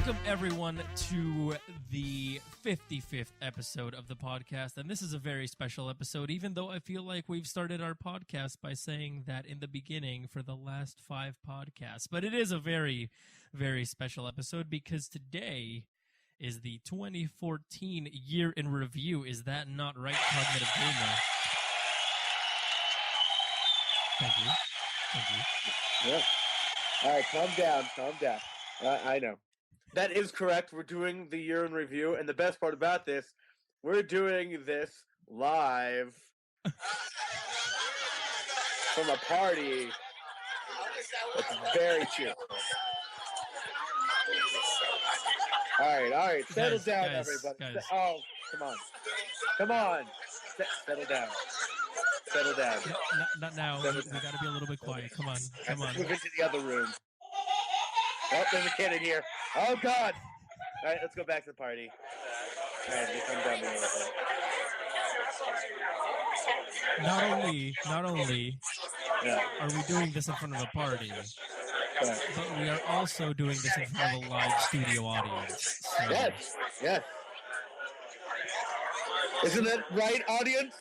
Welcome, everyone, to the 55th episode of the podcast. And this is a very special episode, even though I feel like we've started our podcast by saying that in the beginning for the last 5 podcasts. But it is a very, very special episode because today is the 2014 year in review. Is that not right, Cognitive Gamer? Thank you. Thank you. Yeah. All right, calm down, calm down. I know. That is correct. We're doing the year in review, and the best part about this, we're doing this live from a party that's very cheerful. All right. Settle down, everybody. Guys. Oh, come on. Settle down. Settle down. Not now. We got to be a little bit quiet. Come on. Move into the other room. Oh, there's a kid in here. Oh, God. All right, let's go back to the party. All right, just come down a little bit. Not only are we doing this in front of a party, but we are also doing this in front of a live studio audience. So. Yes. Isn't that right, audience?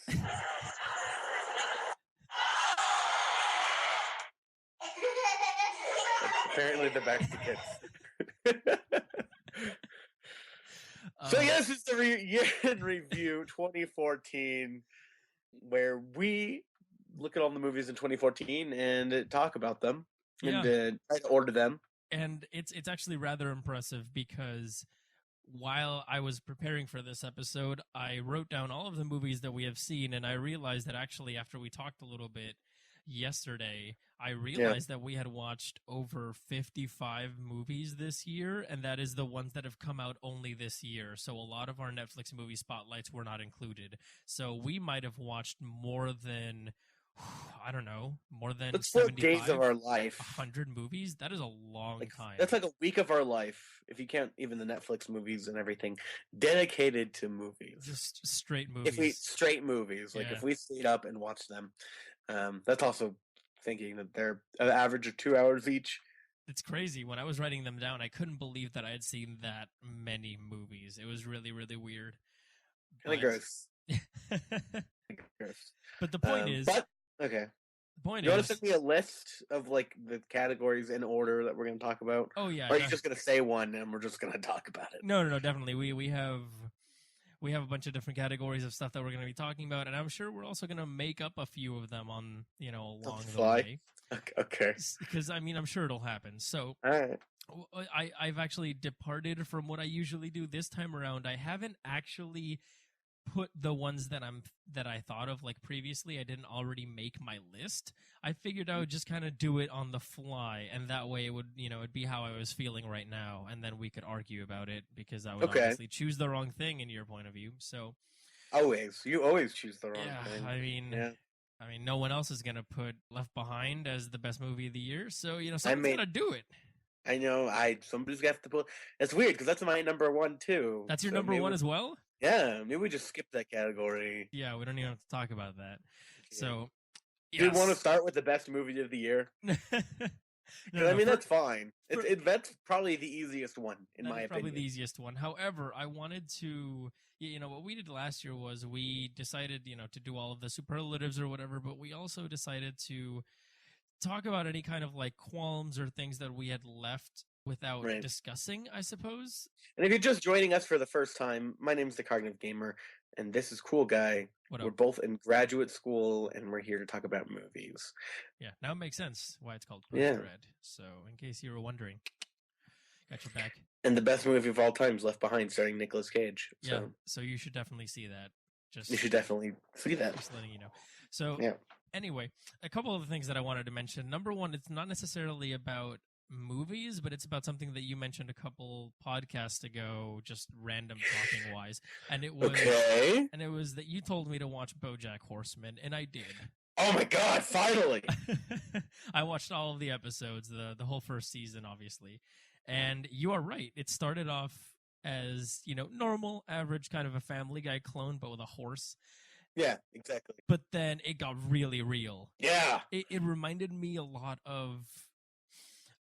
Apparently the back to kids. So yes, it's the year in review 2014, where we look at all the movies in 2014 and talk about them and try to order them. And it's actually rather impressive because while I was preparing for this episode, I wrote down all of the movies that we have seen, and I realized that actually after we talked a little bit yesterday, I realized that we had watched over 55 movies this year, and that is the ones that have come out only this year. So a lot of our Netflix movie spotlights were not included. So we might have watched more than, I don't know, more than that's 75 days of our life. 100 movies? That is a long time. That's like a week of our life, if you count even the Netflix movies and everything, dedicated to movies. Just straight movies. If we stayed up and watched them. That's also thinking that they're an average of 2 hours each. It's crazy. When I was writing them down, I couldn't believe that I had seen that many movies. It was really, really weird. Kind of gross. But the point is... okay. The point you want to send me a list of like the categories in order that we're going to talk about? Oh, yeah. Or are you just going to say one and we're just going to talk about it? No, definitely. We have a bunch of different categories of stuff that we're going to be talking about, and I'm sure we're also going to make up a few of them on, along the way. Okay. Because, I'm sure it'll happen. So, all right. I've actually departed from what I usually do this time around. I haven't actually put the ones that I thought of like previously. I didn't already make my list. I figured I would just kind of do it on the fly, and that way it would, it'd be how I was feeling right now, and then we could argue about it because I would obviously choose the wrong thing in your point of view. So you always choose the wrong thing. I mean, no one else is gonna put Left Behind as the best movie of the year, so someone's gonna do it. I know. Somebody's gonna have to put. It's weird because that's my number one too. That's your number one as well. Yeah, maybe we just skip that category. Yeah, we don't even have to talk about that. Okay. So, do you want to start with the best movie of the year? That's fine. That's probably the easiest one, in my opinion. Probably the easiest one. However, I wanted to, what we did last year was we decided, to do all of the superlatives or whatever, but we also decided to talk about any kind of like qualms or things that we had left without discussing, I suppose. And if you're just joining us for the first time, my name's the Cognitive Gamer, and this is Cool Guy. We're both in graduate school, and we're here to talk about movies. Yeah, now it makes sense why it's called PostGrad. So, in case you were wondering, got your back. And the best movie of all time is Left Behind, starring Nicolas Cage. So you should definitely see that. You should definitely see that. Just letting you know. So, anyway, a couple of the things that I wanted to mention. Number one, it's not necessarily about movies, but it's about something that you mentioned a couple podcasts ago, just random talking wise, and it was that you told me to watch Bojack Horseman, and I did. Oh my god, finally! I watched all of the episodes, the whole first season, obviously, and you are right. It started off as normal, average kind of a Family Guy clone, but with a horse. Yeah, exactly. But then it got really real. Yeah, it reminded me a lot of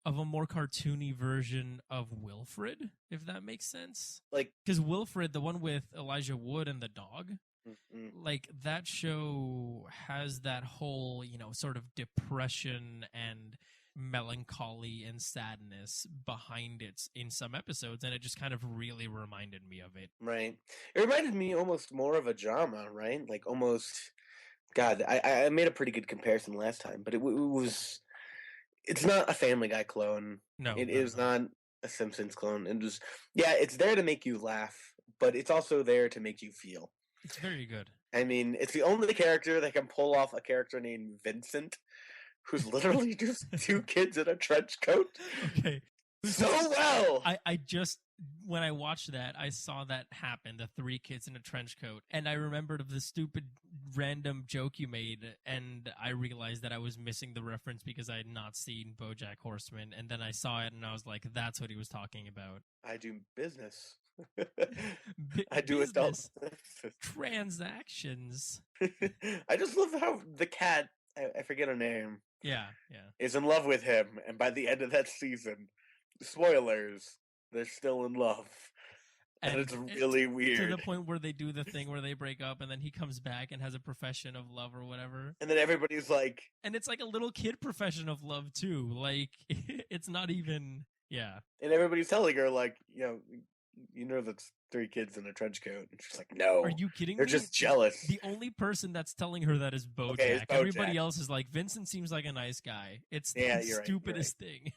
of a more cartoony version of Wilfred, if that makes sense. Like, because Wilfred, the one with Elijah Wood and the dog, like that show has that whole, sort of depression and melancholy and sadness behind it in some episodes, and it just kind of really reminded me of it. Right. It reminded me almost more of a drama, right? Like almost. God, I made a pretty good comparison last time, but it was. It's not a Family Guy clone. No, it is not a Simpsons clone. It just, it's there to make you laugh, but it's also there to make you feel. It's very good. I mean, it's the only character that can pull off a character named Vincent, who's literally just two kids in a trench coat. Okay. So well! I just, when I watched that, I saw that happen, the three kids in a trench coat, and I remembered of the stupid random joke you made, and I realized that I was missing the reference because I had not seen Bojack Horseman, and then I saw it, and I was like, that's what he was talking about. I do business. I do business. Transactions. I just love how the cat, I forget her name, yeah, is in love with him, and by the end of that season, spoilers, they're still in love. And it's really weird. To the point where they do the thing where they break up and then he comes back and has a profession of love or whatever. And then everybody's like... And it's like a little kid profession of love, too. Like, it's not even... Yeah. And everybody's telling her, like, that's three kids in a trench coat. And she's like, no. Are you kidding me? They're just jealous. The only person that's telling her that is Bojack. Okay, it's Bojack. Everybody else is like, Vincent seems like a nice guy. It's the stupidest thing.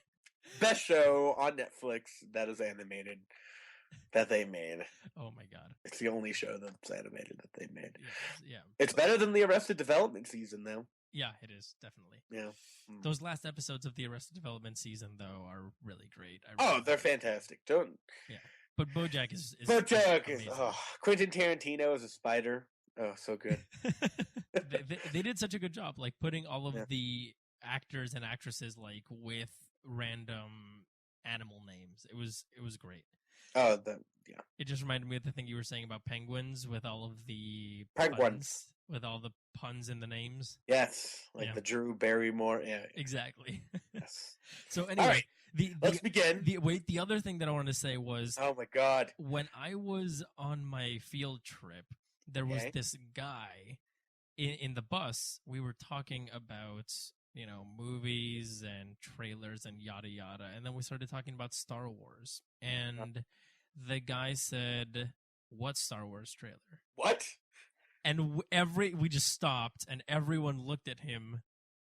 Best show on Netflix that is animated that they made. Oh my god. It's the only show that's animated that they made. Yeah. It's better than the Arrested Development season, though. Yeah, it is, definitely. Yeah. Those last episodes of the Arrested Development season, though, are really great. They're fantastic. Yeah. But Bojack is Bojack is Quentin Tarantino as a spider. Oh, so good. they did such a good job, like putting all of the actors and actresses like with random animal names. It was great. Oh, It just reminded me of the thing you were saying about penguins with all of the penguins with all the puns in the names. Yes, like the Drew Barrymore. Yeah, exactly. Yes. So anyway, all right, let's begin. The other thing that I wanted to say was, oh my god, when I was on my field trip, there was this guy in the bus. We were talking about movies and trailers and yada yada, and then we started talking about Star Wars, and the guy said, "What Star Wars trailer?" What? And we just stopped, and everyone looked at him,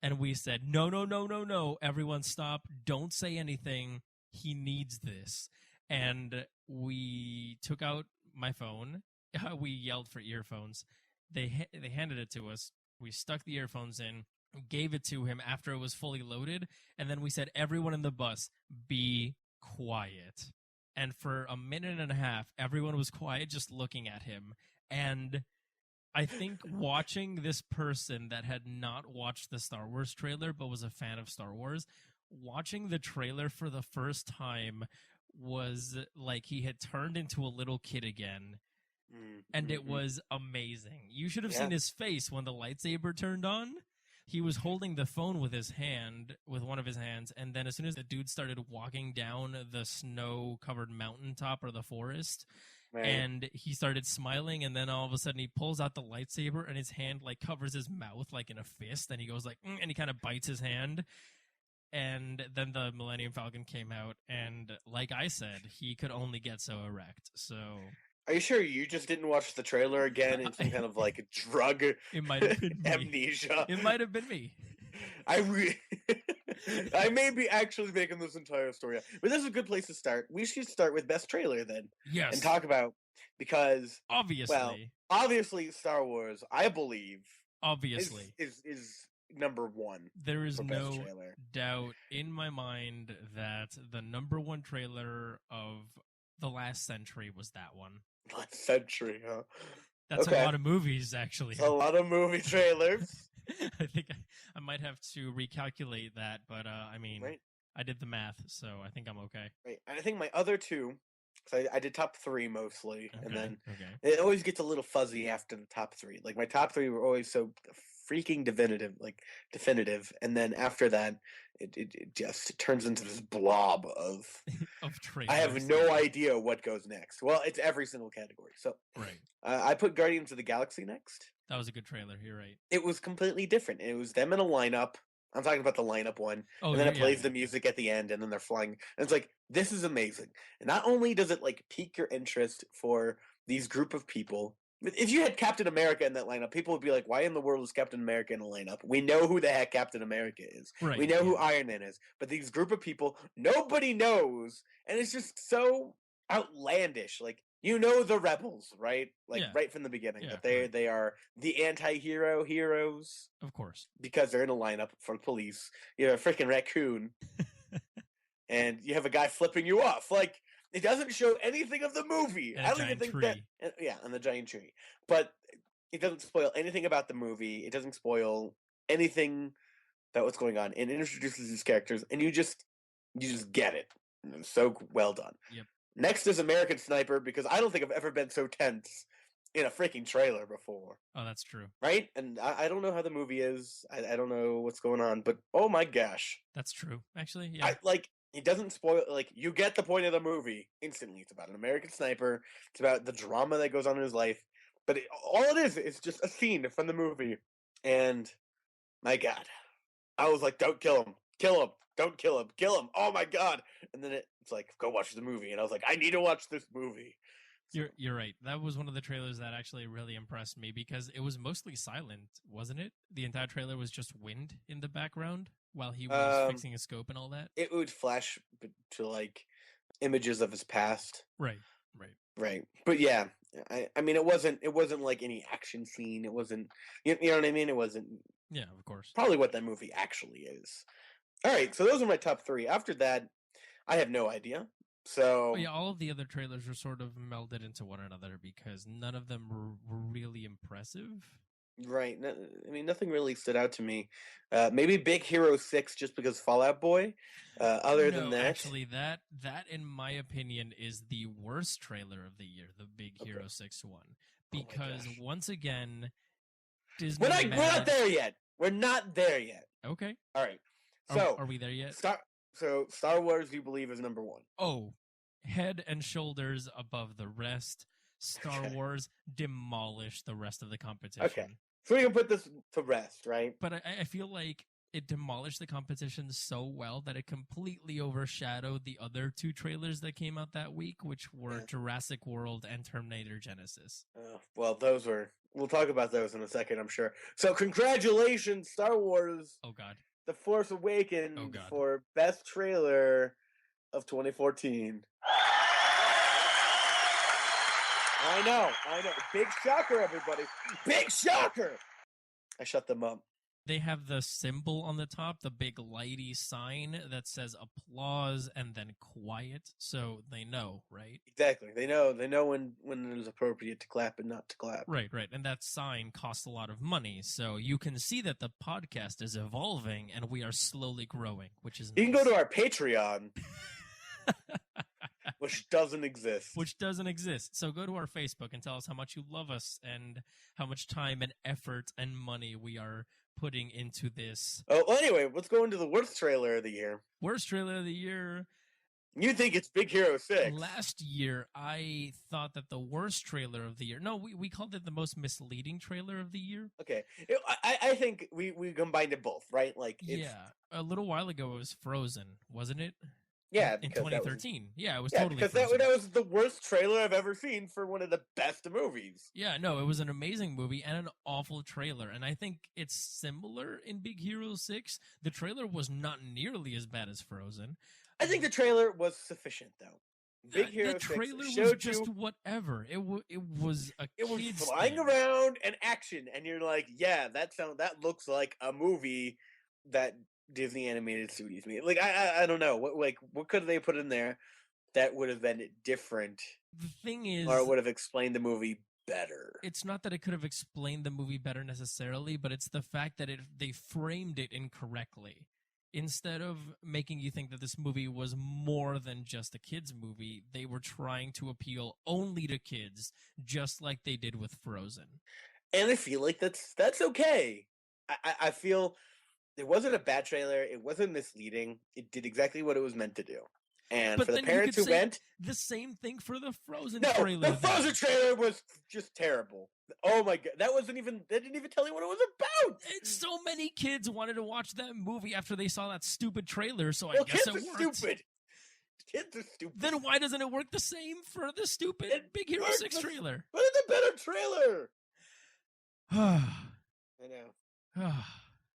and we said, "No, everyone stop, don't say anything, he needs this." And we took out my phone, we yelled for earphones, they handed it to us, we stuck the earphones in, gave it to him after it was fully loaded, and then we said, "Everyone in the bus, be quiet." And for a minute and a half, everyone was quiet, just looking at him. And I think watching this person that had not watched the Star Wars trailer but was a fan of Star Wars, watching the trailer for the first time was like he had turned into a little kid again. And it was amazing. You should have seen his face when the lightsaber turned on. He was holding the phone with one of his hands, and then as soon as the dude started walking down the snow-covered mountaintop or the forest, and he started smiling, and then all of a sudden he pulls out the lightsaber, and his hand like covers his mouth like in a fist, and he goes like, and he kind of bites his hand, and then the Millennium Falcon came out, and like I said, he could only get so erect, so... Are you sure you just didn't watch the trailer again in some kind of like drug it might have been amnesia? It might have been me. I may be actually making this entire story up. But this is a good place to start. We should start with best trailer then. Yes. And talk about, because obviously Star Wars, I believe, obviously is number one. There is no doubt in my mind that the number one trailer of the last century was that one. Last century, huh? That's a lot of movies, actually. It's a lot of movie trailers. I think I might have to recalculate that, but I mean, I did the math, so I think I'm okay. Right, and I think my other two, because I did top three mostly, and then it always gets a little fuzzy after the top three. Like my top three were always so freaking definitive, and then after that, it just turns into this blob of of trailers. I have no idea what goes next. Well, it's every single category. So Right. I put Guardians of the Galaxy next. That was a good trailer. You're right. It was completely different. It was them in a lineup. I'm talking about the lineup one. And then it plays the music at the end, and then they're flying. And it's like, this is amazing. And not only does it like pique your interest for these group of people. If you had Captain America in that lineup, people would be like, why in the world is Captain America in a lineup? We know who the heck Captain America is. Right, we know who Iron Man is. But these group of people, nobody knows. And it's just so outlandish. Like, you know the rebels, right? Like, right from the beginning. That they are the anti-hero heroes. Of course. Because they're in a lineup for police. You have a freaking raccoon. And you have a guy flipping you off. Like, it doesn't show anything of the movie. And I don't even think that. Yeah, and the giant tree. But it doesn't spoil anything about the movie. It doesn't spoil anything about what's going on. And it introduces these characters, and you just get it. It's so well done. Yep. Next is American Sniper, because I don't think I've ever been so tense in a freaking trailer before. Oh, that's true. Right? And I don't know how the movie is. I don't know what's going on, but oh my gosh. That's true. Actually, yeah. It doesn't spoil, like, you get the point of the movie instantly. It's about an American sniper. It's about the drama that goes on in his life. But all it is just a scene from the movie. And, my God. I was like, don't kill him. Kill him. Don't kill him. Kill him. Oh, my God. And then it's like, go watch the movie. And I was like, I need to watch this movie. You're right. That was one of the trailers that actually really impressed me, because it was mostly silent, wasn't it? The entire trailer was just wind in the background while he was fixing his scope and all that. It would flash to like images of his past. Right. But yeah, I mean, it wasn't like any action scene. It wasn't, you know what I mean? It wasn't. Yeah, of course. Probably what that movie actually is. All right, so those are my top 3. After that, I have no idea. So yeah, all of the other trailers were sort of melded into one another because none of them were really impressive. Right. I mean, nothing really stood out to me. Maybe Big Hero 6 just because Fallout Boy. Other than that, actually, that in my opinion is the worst trailer of the year, the Big Hero 6 one, because once again, Disney. We're not there yet. We're not there yet. Okay. All right. So are we there yet? Star Wars, you believe, is number 1. Oh, head and shoulders above the rest. Star Wars demolished the rest of the competition. Okay. So we can put this to rest, right? But I feel like it demolished the competition so well that it completely overshadowed the other 2 trailers that came out that week, which were Jurassic World and Terminator Genesis. Well, we'll talk about those in a second, I'm sure. So congratulations, Star Wars. Oh, God. The Force Awakens for Best Trailer of 2014. I know. Big shocker, everybody. Big shocker! I shut them up. They have the symbol on the top, the big lighty sign that says applause and then quiet, so they know, right? Exactly. They know when it is appropriate to clap and not to clap. Right. And that sign costs a lot of money, so you can see that the podcast is evolving and we are slowly growing, which is nice. You can go to our Patreon. Which doesn't exist. So go to our Facebook and tell us how much you love us and how much time and effort and money we are putting into this. Oh, well, anyway, let's go into the worst trailer of the year. Worst trailer of the year. You think it's Big Hero 6. Last year, I thought that the worst trailer of the year... No, we called it the most misleading trailer of the year. Okay. I think we combined it both, right? A little while ago it was Frozen, wasn't it? Yeah, in 2013. It was totally because that was the worst trailer I've ever seen for one of the best movies. Yeah, no, it was an amazing movie and an awful trailer, and I think it's similar in Big Hero 6. The trailer was not nearly as bad as Frozen. I think the trailer was sufficient, though. Big Hero 6 trailer was just whatever. It was a It was flying around and action, and you're like, yeah, that looks like a movie that Disney Animated Studios made. Like, I don't know. What could they put in there that would have been different? The thing is... Or would have explained the movie better? It's not that it could have explained the movie better necessarily, but it's the fact that they framed it incorrectly. Instead of making you think that this movie was more than just a kids' movie, they were trying to appeal only to kids, just like they did with Frozen. And I feel like that's okay. I feel it wasn't a bad trailer. It wasn't misleading. It did exactly what it was meant to do. And But for the then parents who went, the same thing for the Frozen no, trailer. the Frozen trailer was just terrible. Oh my god, that didn't even tell you what it was about. So many kids wanted to watch that movie after they saw that stupid trailer, so I guess it worked. Stupid. Kids are stupid. Then why doesn't it work the same for the stupid Big Hero 6 trailer? What is a better trailer? I know.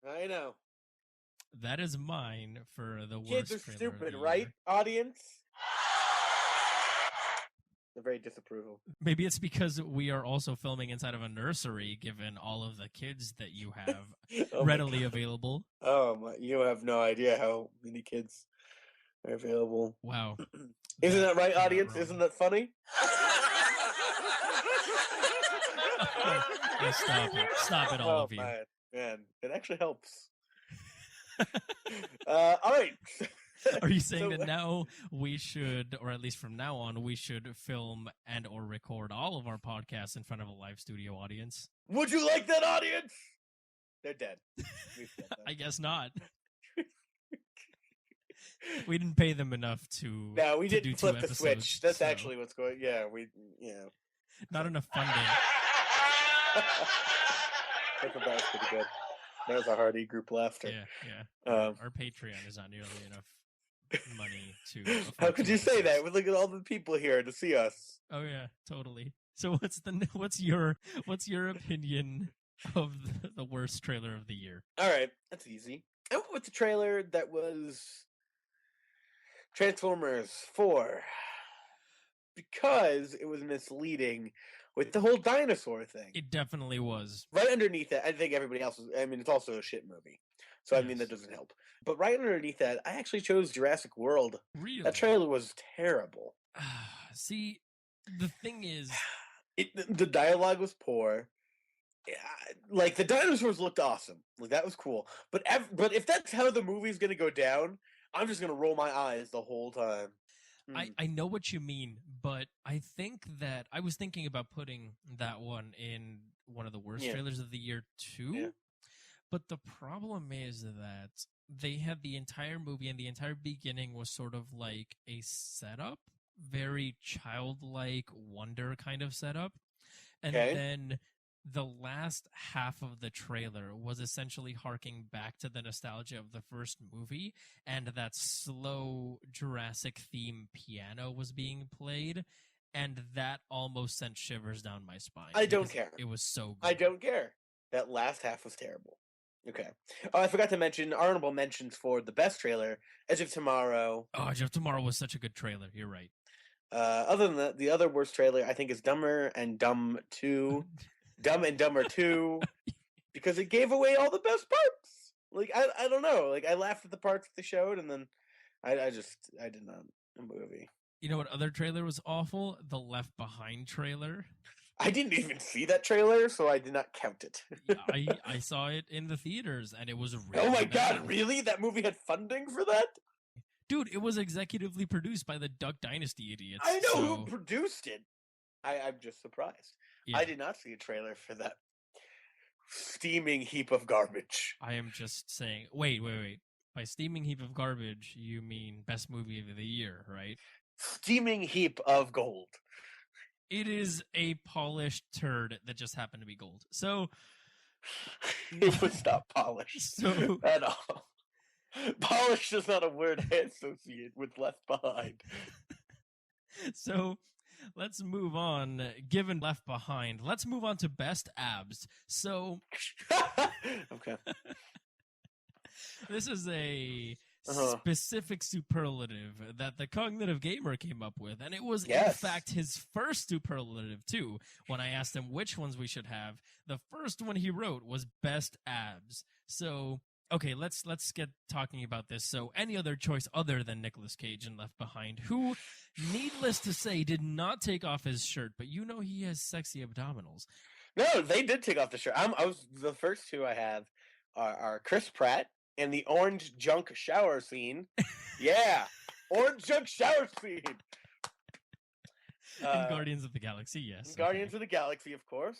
I know. That is mine for the worst. Kids are stupid, right, audience? They're very disapproval. Maybe it's because we are also filming inside of a nursery, given all of the kids that you have readily available. Oh, you have no idea how many kids are available. Wow. Isn't that right, audience? Isn't that funny? Stop it, all of you. Man, it actually helps. All right. Are you saying that now we should, or at least from now on, we should film and or record all of our podcasts in front of a live studio audience? Would you like that, audience? They're dead. I guess not. We didn't pay them enough to. No, we didn't flip the switch. That's so. Actually what's going. Yeah, not enough funding. That was pretty good. That was a hearty group laughter. Yeah. Our Patreon is not nearly enough money to. How could you say that? We look at all the people here to see us. Oh yeah, totally. So what's your opinion of the worst trailer of the year? All right, that's easy. I went with the trailer that was Transformers 4 because it was misleading with the whole dinosaur thing. It definitely was. Right underneath that, I think everybody else was. I mean, it's also a shit movie, so yes. I mean that doesn't help. But right underneath that, I actually chose Jurassic World. Really? That trailer was terrible. See, the thing is, the dialogue was poor. Like the dinosaurs looked awesome. Like that was cool. But if that's how the movie's gonna go down, I'm just gonna roll my eyes the whole time. I know what you mean, but I think that I was thinking about putting that one in one of the worst trailers of the year too. Yeah. But the problem is that they had the entire movie and the entire beginning was sort of like a setup, very childlike wonder kind of setup. And then the last half of the trailer was essentially harking back to the nostalgia of the first movie, and that slow Jurassic theme piano was being played, and that almost sent shivers down my spine. I don't care. It was so good. I don't care. That last half was terrible. Okay. Oh, I forgot to mention honorable mentions for the best trailer, Edge of Tomorrow. Oh, Edge of Tomorrow was such a good trailer. You're right. Other than that, the other worst trailer, I think, is Dumber and Dumb 2. Dumb and Dumber 2, because it gave away all the best parts. Like, I don't know. Like, I laughed at the parts that they showed, and then I did not. A movie. You know what other trailer was awful? The Left Behind trailer. I didn't even see that trailer, so I did not count it. I saw it in the theaters, and it was really Oh my god, really? That movie had funding for that? Dude, it was executively produced by the Duck Dynasty idiots. I know who produced it. I'm just surprised. Yeah. I did not see a trailer for that steaming heap of garbage. I am just saying... Wait. By steaming heap of garbage, you mean best movie of the year, right? Steaming heap of gold. It is a polished turd that just happened to be gold. So... It was not polished at all. Polished is not a word I associate with Left Behind. So... let's move on. Given Left Behind, let's move on to best abs. So, okay. This is a specific superlative that the Cognitive Gamer came up with, and it was in fact his first superlative too. When I asked him which ones we should have, the first one he wrote was best abs. So. Okay, let's get talking about this. So, any other choice other than Nicolas Cage in Left Behind, who, needless to say, did not take off his shirt, but you know he has sexy abdominals. No, they did take off the shirt. I was the first two I have are Chris Pratt and the orange junk shower scene. Yeah, orange junk shower scene. In Guardians of the Galaxy, yes. Guardians of the Galaxy, of course.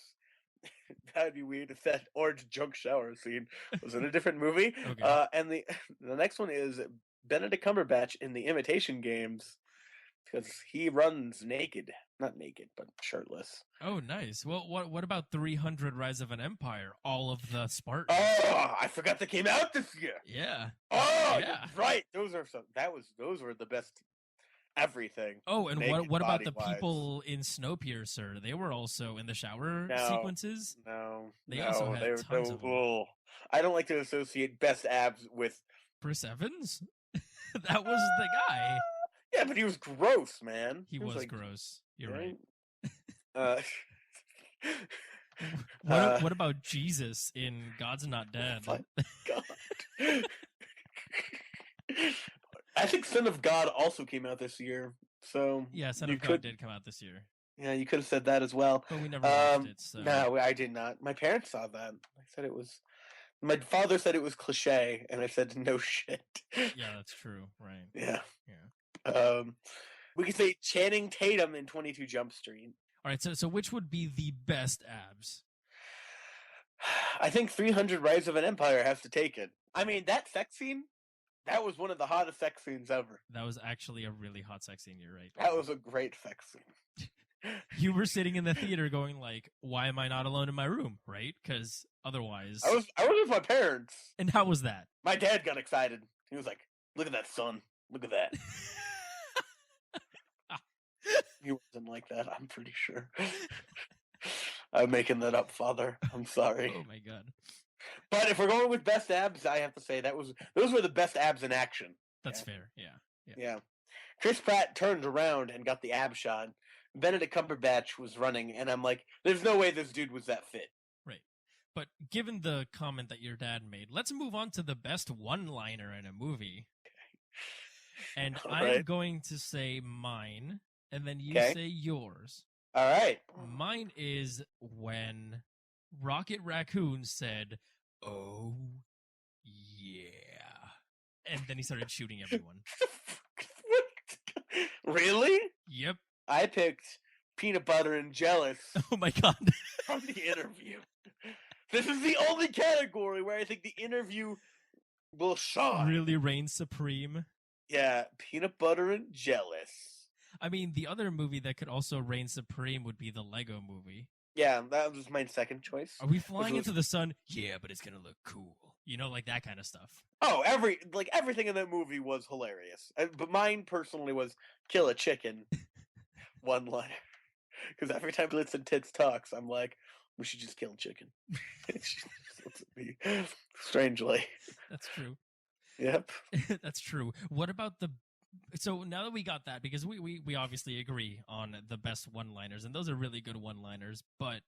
that'd be weird if that orange junk shower scene was in a different movie. Okay. And the next one is Benedict Cumberbatch in the Imitation Games because he runs naked, not naked, but shirtless. Oh, nice. Well, what about 300 Rise of an Empire? All of the Spartans. Oh, I forgot that came out this year. Yeah. Oh, Yeah. you're right. Those were the best everything. Oh, and naked what about the body-wise. people in Snowpiercer? They were also in the shower No. sequences. No, They also had tons of them. oh, I don't like to associate best abs with Chris Evans? That was the guy. Yeah, but he was gross, man. He was like, gross. You're right. What about Jesus in God's Not Dead? My God. I think Son of God also came out this year. So yeah, Son of God did come out this year. Yeah, you could have said that as well. But we never watched it. So. No, I did not. My parents saw that. I said it was. My father said it was cliche, and I said no shit. Yeah, that's true. Right. Yeah. Yeah. We could say Channing Tatum in 22 Jump Street. All right. So which would be the best abs? I think 300 Rise of an Empire has to take it. I mean, that sex scene, that was one of the hottest sex scenes ever. That was actually a really hot sex scene. You're right. That was a great sex scene. You were sitting in the theater going like, why am I not alone in my room? Right? Because otherwise... I was with my parents. And how was that? My dad got excited. He was like, look at that, son. Look at that. He wasn't like that, I'm pretty sure. I'm making that up, Father. I'm sorry. Oh my God. But if we're going with best abs, I have to say those were the best abs in action. That's fair. Yeah. Yeah. Chris Pratt turned around and got the ab shot. Benedict Cumberbatch was running, and I'm like, there's no way this dude was that fit. Right. But given the comment that your dad made, let's move on to the best one-liner in a movie. Okay. And I'm going to say mine, and then you say yours. All right. Mine is when Rocket Raccoon said, "Oh, yeah." And then he started shooting everyone. Really? Yep. I picked Peanut Butter and Jealous. Oh my God. From the interview. This is the only category where I think the interview will shine. Really reign supreme. Yeah, Peanut Butter and Jealous. I mean, the other movie that could also reign supreme would be the Lego movie. Yeah, that was my second choice. Are we flying into the sun? Yeah, but it's gonna look cool. You know, like that kind of stuff. Oh, everything in that movie was hilarious. But mine personally was kill a chicken. One line. Because every time Glitz and Tits talks, I'm like, we should just kill a chicken. She looks at me strangely. That's true. Yep. That's true. What about so now that we got that, because we obviously agree on the best one-liners, and those are really good one-liners, but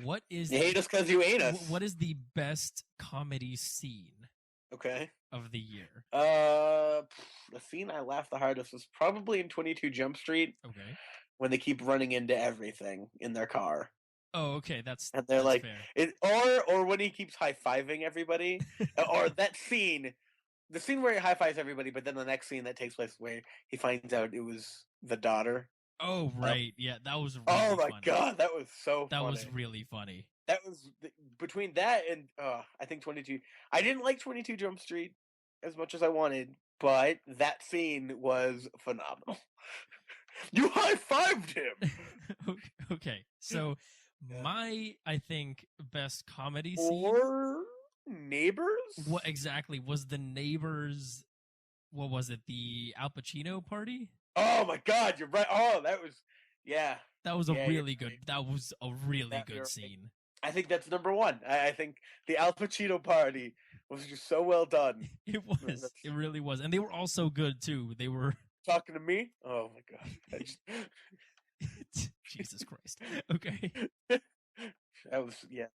what is... You hate us because you ain't us. What is the best comedy scene of the year? The scene I laughed the hardest was probably in 22 Jump Street. Okay. When they keep running into everything in their car. Oh, okay, and they're that's like fair. Or when he keeps high-fiving everybody, or that scene, the scene where he high-fives everybody, but then the next scene that takes place where he finds out it was the daughter. Oh right, yeah, that was. Really funny. God, that was so. That funny. was really funny. That was between that and I think 22. I didn't like 22 Jump Street as much as I wanted, but that scene was phenomenal. You high-fived him! Okay, so my, I think, best comedy scene... Or Neighbors? What exactly? Was the Neighbors... What was it? The Al Pacino party? Oh my God, you're right. Oh, that was... Yeah. That was a really good... Right. That was a really good scene. I think that's number one. I think the Al Pacino party was just so well done. It was. It really was. And they were all so good, too. They were... Talking to me? Oh my God. Jesus Christ. Okay. That was, yeah.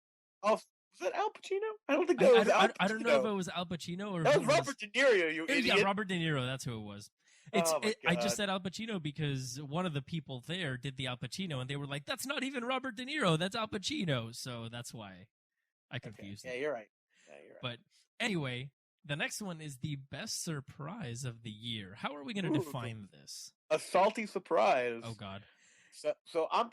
Oh, was that Al Pacino? I don't think that was Al Pacino. I don't know if it was Al Pacino or... That was Robert De Niro, you idiot. Yeah, Robert De Niro. That's who it was. I just said Al Pacino because one of the people there did the Al Pacino, and they were like, that's not even Robert De Niro. That's Al Pacino. So that's why I confused it. Yeah, you're right. But anyway... The next one is the best surprise of the year. How are we going to define this? A salty surprise. Oh, God. So I'm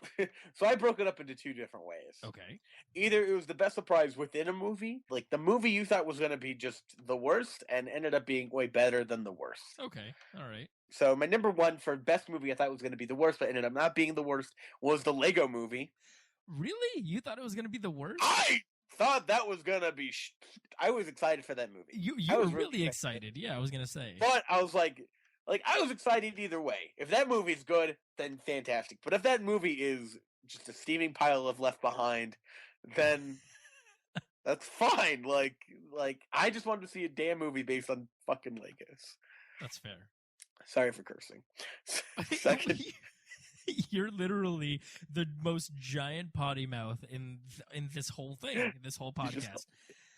so I broke it up into two different ways. Okay. Either it was the best surprise within a movie, like the movie you thought was going to be just the worst and ended up being way better than the worst. Okay. All right. So my number one for best movie I thought was going to be the worst, but ended up not being the worst, was the Lego Movie. Really? You thought it was going to be the worst? I thought that was going to be. I was excited for that movie. You I were was really excited. Yeah, I was going to say. But I was like I was excited either way. If that movie's good, then fantastic. But if that movie is just a steaming pile of Left Behind, then that's fine. Like I just wanted to see a damn movie based on fucking Legos. That's fair. Sorry for cursing. Second, you're literally the most giant potty mouth in this whole thing, this whole podcast.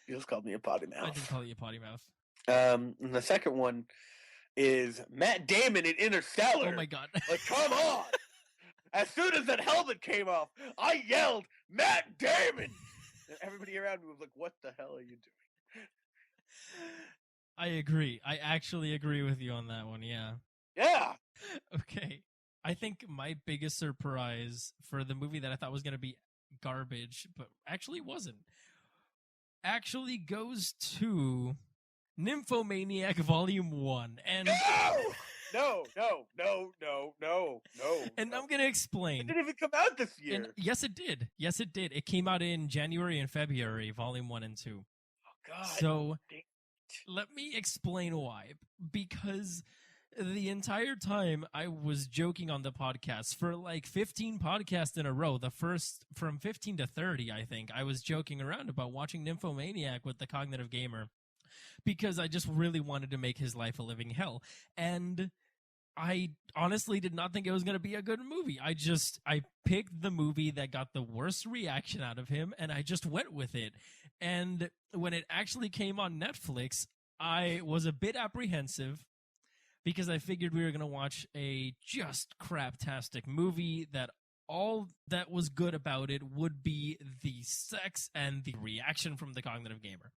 You just called me a potty mouth. I did call you a potty mouth. And the second one is Matt Damon in Interstellar. Oh my god! Like, come on! As soon as that helmet came off, I yelled, "Matt Damon!" And everybody around me was like, "What the hell are you doing?" I agree. I actually agree with you on that one. Yeah. Yeah. Okay. I think my biggest surprise for the movie that I thought was going to be garbage, but actually wasn't, actually goes to Nymphomaniac Volume 1. And No. And I'm going to explain. It didn't even come out this year. And yes, it did. Yes, it did. It came out in January and February, Volume 1 and 2. Oh, God. So let me explain why. Because the entire time I was joking on the podcast for like 15 podcasts in a row, the first from 15 to 30, I think, I was joking around about watching Nymphomaniac with the Cognitive Gamer because I just really wanted to make his life a living hell. And I honestly did not think it was going to be a good movie. I picked the movie that got the worst reaction out of him, and I just went with it. And when it actually came on Netflix, I was a bit apprehensive because I figured we were going to watch a just craptastic movie that all that was good about it would be the sex and the reaction from the Cognitive Gamer.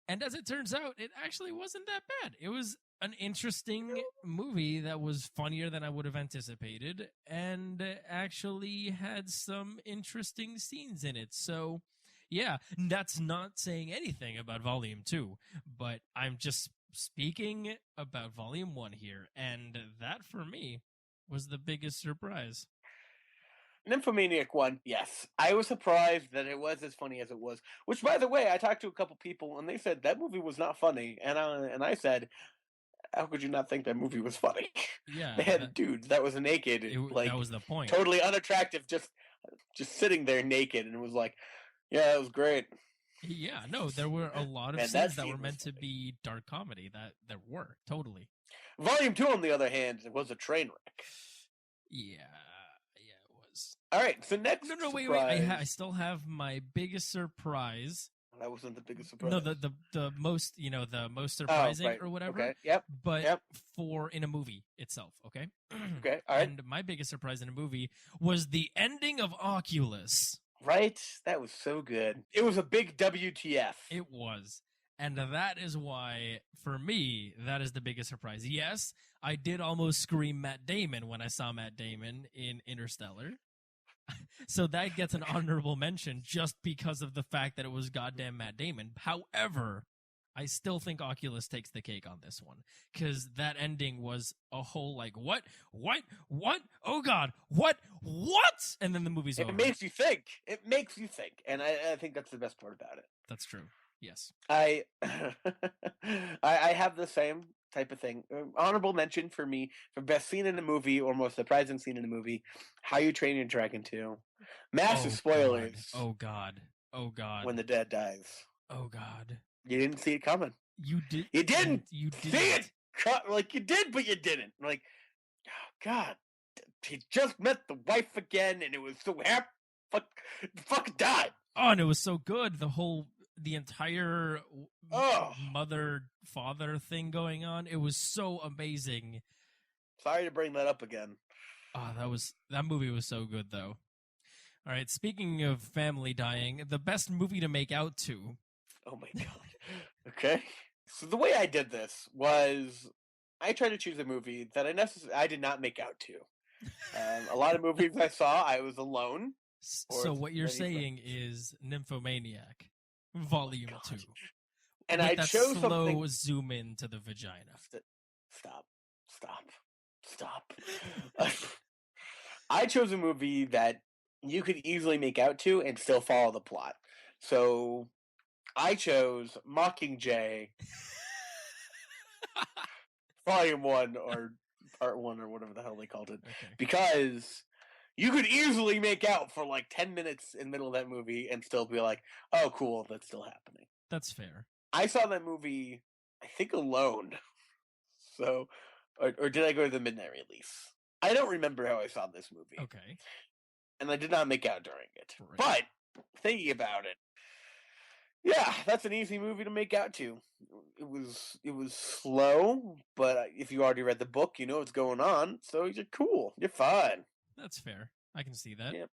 And as it turns out, it actually wasn't that bad. It was an interesting movie that was funnier than I would have anticipated and actually had some interesting scenes in it. So, yeah, that's not saying anything about Volume 2, but I'm just speaking about Volume 1 here, and that, for me, was the biggest surprise. Nymphomaniac 1, yes. I was surprised that it was as funny as it was. Which, by the way, I talked to a couple people, and they said that movie was not funny. And I said, how could you not think that movie was funny? Yeah. They had dudes that was naked. That was the point. Totally unattractive, just sitting there naked, and it was like, yeah, it was great. Yeah, no, there were a lot of scenes that were meant to be dark comedy. That there were, totally. Volume 2, on the other hand, was a train wreck. Yeah, it was. All right, so next No, wait. I still have my biggest surprise. That wasn't the biggest surprise. No, the most, the most surprising or whatever. Okay, yep. But for in a movie itself, okay? Okay, all right. And my biggest surprise in a movie was the ending of Oculus. Right? That was so good. It was a big WTF. It was. And that is why, for me, that is the biggest surprise. Yes, I did almost scream Matt Damon when I saw Matt Damon in Interstellar. So that gets an honorable mention just because of the fact that it was goddamn Matt Damon. However, I still think Oculus takes the cake on this one because that ending was a whole like, what? Oh God, what? And then the movie's over. It makes you think. And I think that's the best part about it. That's true. Yes. I have the same type of thing. Honorable mention for me for best scene in a movie or most surprising scene in a movie. How You Train Your Dragon 2. Massive spoilers. Oh God. When the dad dies. Oh God. You didn't see it coming. You did. You didn't. You didn't. See it. Like you did, but you didn't. Like, oh God. He just met the wife again, and it was so happy. Fuck died. Oh, and it was so good. The entire mother-father thing going on. It was so amazing. Sorry to bring that up again. Oh, that movie was so good, though. All right, speaking of family dying, the best movie to make out to. Oh my God. Okay. So the way I did this was I tried to choose a movie that I did not make out to. A lot of movies I saw, I was alone. So what you're saying is Nymphomaniac, Volume 2. And with I that chose slow something... zoom into the vagina. Stop. I chose a movie that you could easily make out to and still follow the plot. So I chose Mockingjay, Volume 1 or Part 1 or whatever the hell they called it. Okay. Because you could easily make out for like 10 minutes in the middle of that movie and still be like, oh, cool, that's still happening. That's fair. I saw that movie, I think, alone. So, or did I go to the midnight release? I don't remember how I saw this movie. Okay. And I did not make out during it. Right. But, thinking about it, yeah, that's an easy movie to make out to. It was slow, but if you already read the book, you know what's going on, so you're cool. You're fine. That's fair. I can see that. Yep.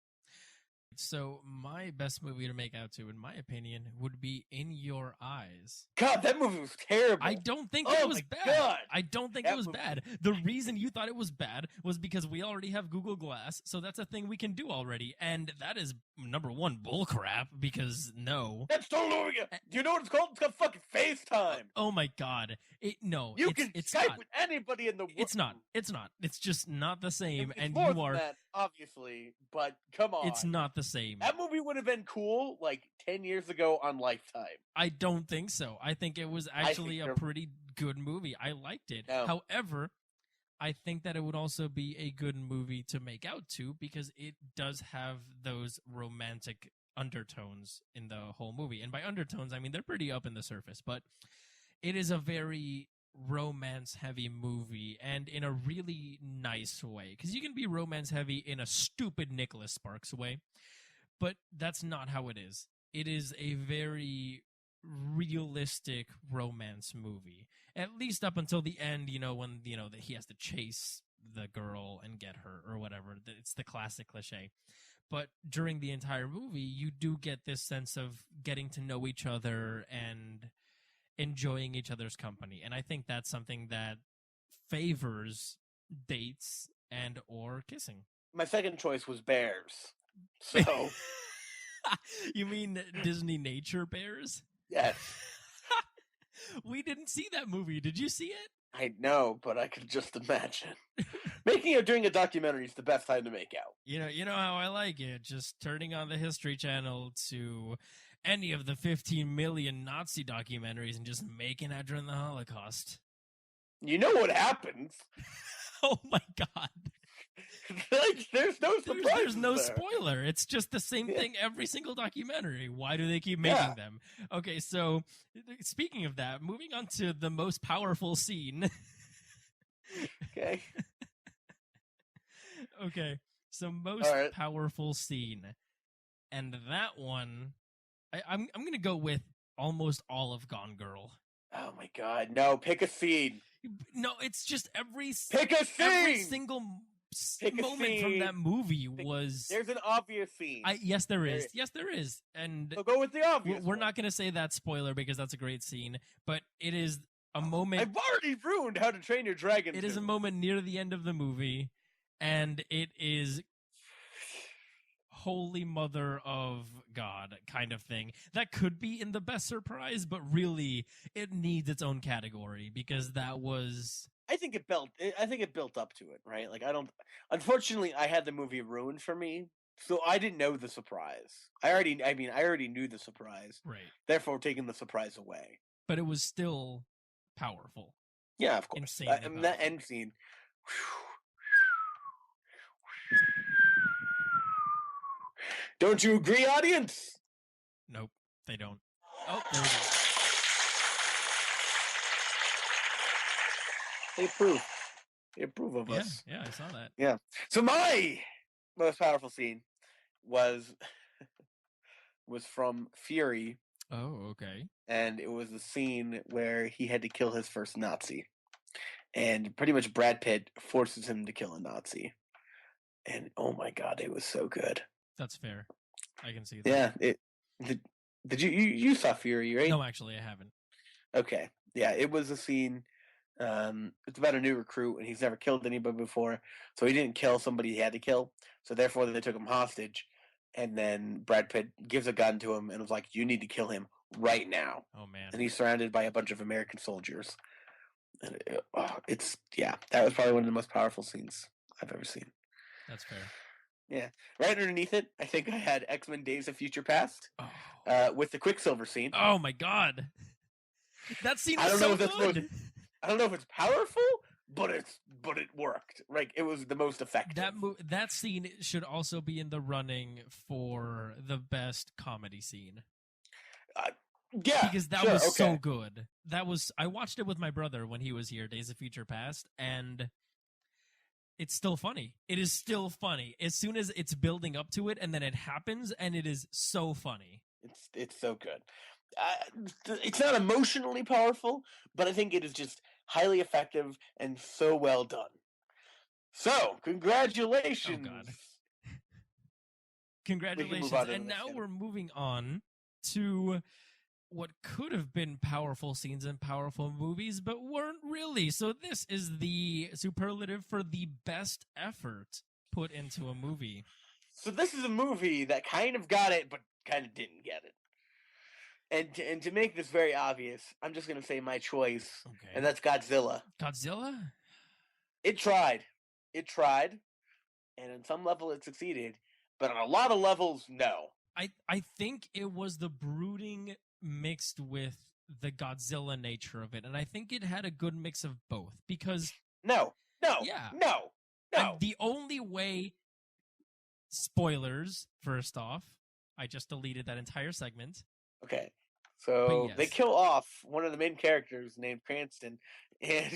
So my best movie to make out to, in my opinion, would be In Your Eyes. God, that movie was terrible. I don't think it was bad. God. I don't think that it was movie... bad. The reason you thought it was bad was because we already have Google Glass, so that's a thing we can do already. And that is, number one, bullcrap, because no. That's totally... Do you know what it's called? It's called fucking FaceTime. Oh my God. You can Skype not. with anybody in the world. It's not. It's just not the same. It's and more you are... than that, obviously, but come on. It's not the same. That movie would have been cool like 10 years ago on Lifetime. I don't think so. I think it was actually a pretty good movie. I liked it. No. However, I think that it would also be a good movie to make out to because it does have those romantic undertones in the whole movie. And by undertones, I mean they're pretty up in the surface, but it is a very romance heavy movie and in a really nice way. Because you can be romance heavy in a stupid Nicholas Sparks way, but that's not how it is. It is a very realistic romance movie, at least up until the end, when that he has to chase the girl and get her or whatever. It's the classic cliche. But during the entire movie, you do get this sense of getting to know each other and enjoying each other's company. And I think that's something that favors dates and or kissing. My second choice was Bears. So you mean Disney Nature Bears? Yes. We didn't see that movie. Did you see it? I know, but I could just imagine. Making it during a documentary is the best time to make out. You know how I like it. Just turning on the History Channel to any of the 15 million Nazi documentaries and just making out during the Holocaust. You know what happens. Oh my God. Like, there's no surprise. There's no spoiler. It's just the same thing every single documentary. Why do they keep making them? Okay, so speaking of that, moving on to the most powerful scene. Okay. Okay, so most powerful scene. And that one, I'm going to go with almost all of Gone Girl. Oh my God, no, pick a scene. No, it's just pick a scene! Every single moment from that movie was... There's an obvious scene. Yes, there is. Yes, there is. And so go with the obvious We're not going to say that spoiler because that's a great scene, but it is a moment... I've already ruined How to Train Your Dragon. It is a moment near the end of the movie, and it is Holy Mother of God kind of thing. That could be in the best surprise, but really, it needs its own category because that was... I think it built up to it, right? Like, unfortunately, I had the movie ruined for me, so I didn't know the surprise. I already knew the surprise. Right. Therefore, taking the surprise away. But it was still powerful. Yeah, of course. Insanely that end scene. Don't you agree, audience? Nope, they don't. Oh, there we go. They approve. They approve of us. Yeah, I saw that. Yeah. So my most powerful scene was from Fury. Oh, okay. And it was the scene where he had to kill his first Nazi. And pretty much Brad Pitt forces him to kill a Nazi. And oh my God, it was so good. That's fair. I can see that. Yeah. Did you saw Fury, right? No, actually, I haven't. Okay. Yeah, it was a scene It's about a new recruit, and he's never killed anybody before, so he didn't kill somebody he had to kill. So therefore, they took him hostage, and then Brad Pitt gives a gun to him and was like, "You need to kill him right now." Oh man. And he's surrounded by a bunch of American soldiers. And that was probably one of the most powerful scenes I've ever seen. That's fair. Yeah, right underneath it, I think I had X-Men: Days of Future Past, with the Quicksilver scene. Oh my god, that scene was good. I don't know if it's powerful, but it worked. Like, it was the most effective. That scene should also be in the running for the best comedy scene. Yeah, because that was so good. I watched it with my brother when he was here, Days of Future Past, and it's still funny. It is still funny as soon as it's building up to it, and then it happens, and it is so funny. It's so good. It's not emotionally powerful, but I think it is just highly effective and so well done. So, congratulations. Oh, God. Congratulations. And now we're moving on to what could have been powerful scenes in powerful movies, but weren't really. So this is the superlative for the best effort put into a movie. So this is a movie that kind of got it, but kind of didn't get it. And to make this very obvious, I'm just going to say my choice, and that's Godzilla. Godzilla? It tried. And on some level it succeeded, but on a lot of levels, no. I think it was the brooding mixed with the Godzilla nature of it, and I think it had a good mix of both, because... No. The only way... Spoilers, first off. I just deleted that entire segment. Okay. So yes. They kill off one of the main characters named Cranston, and...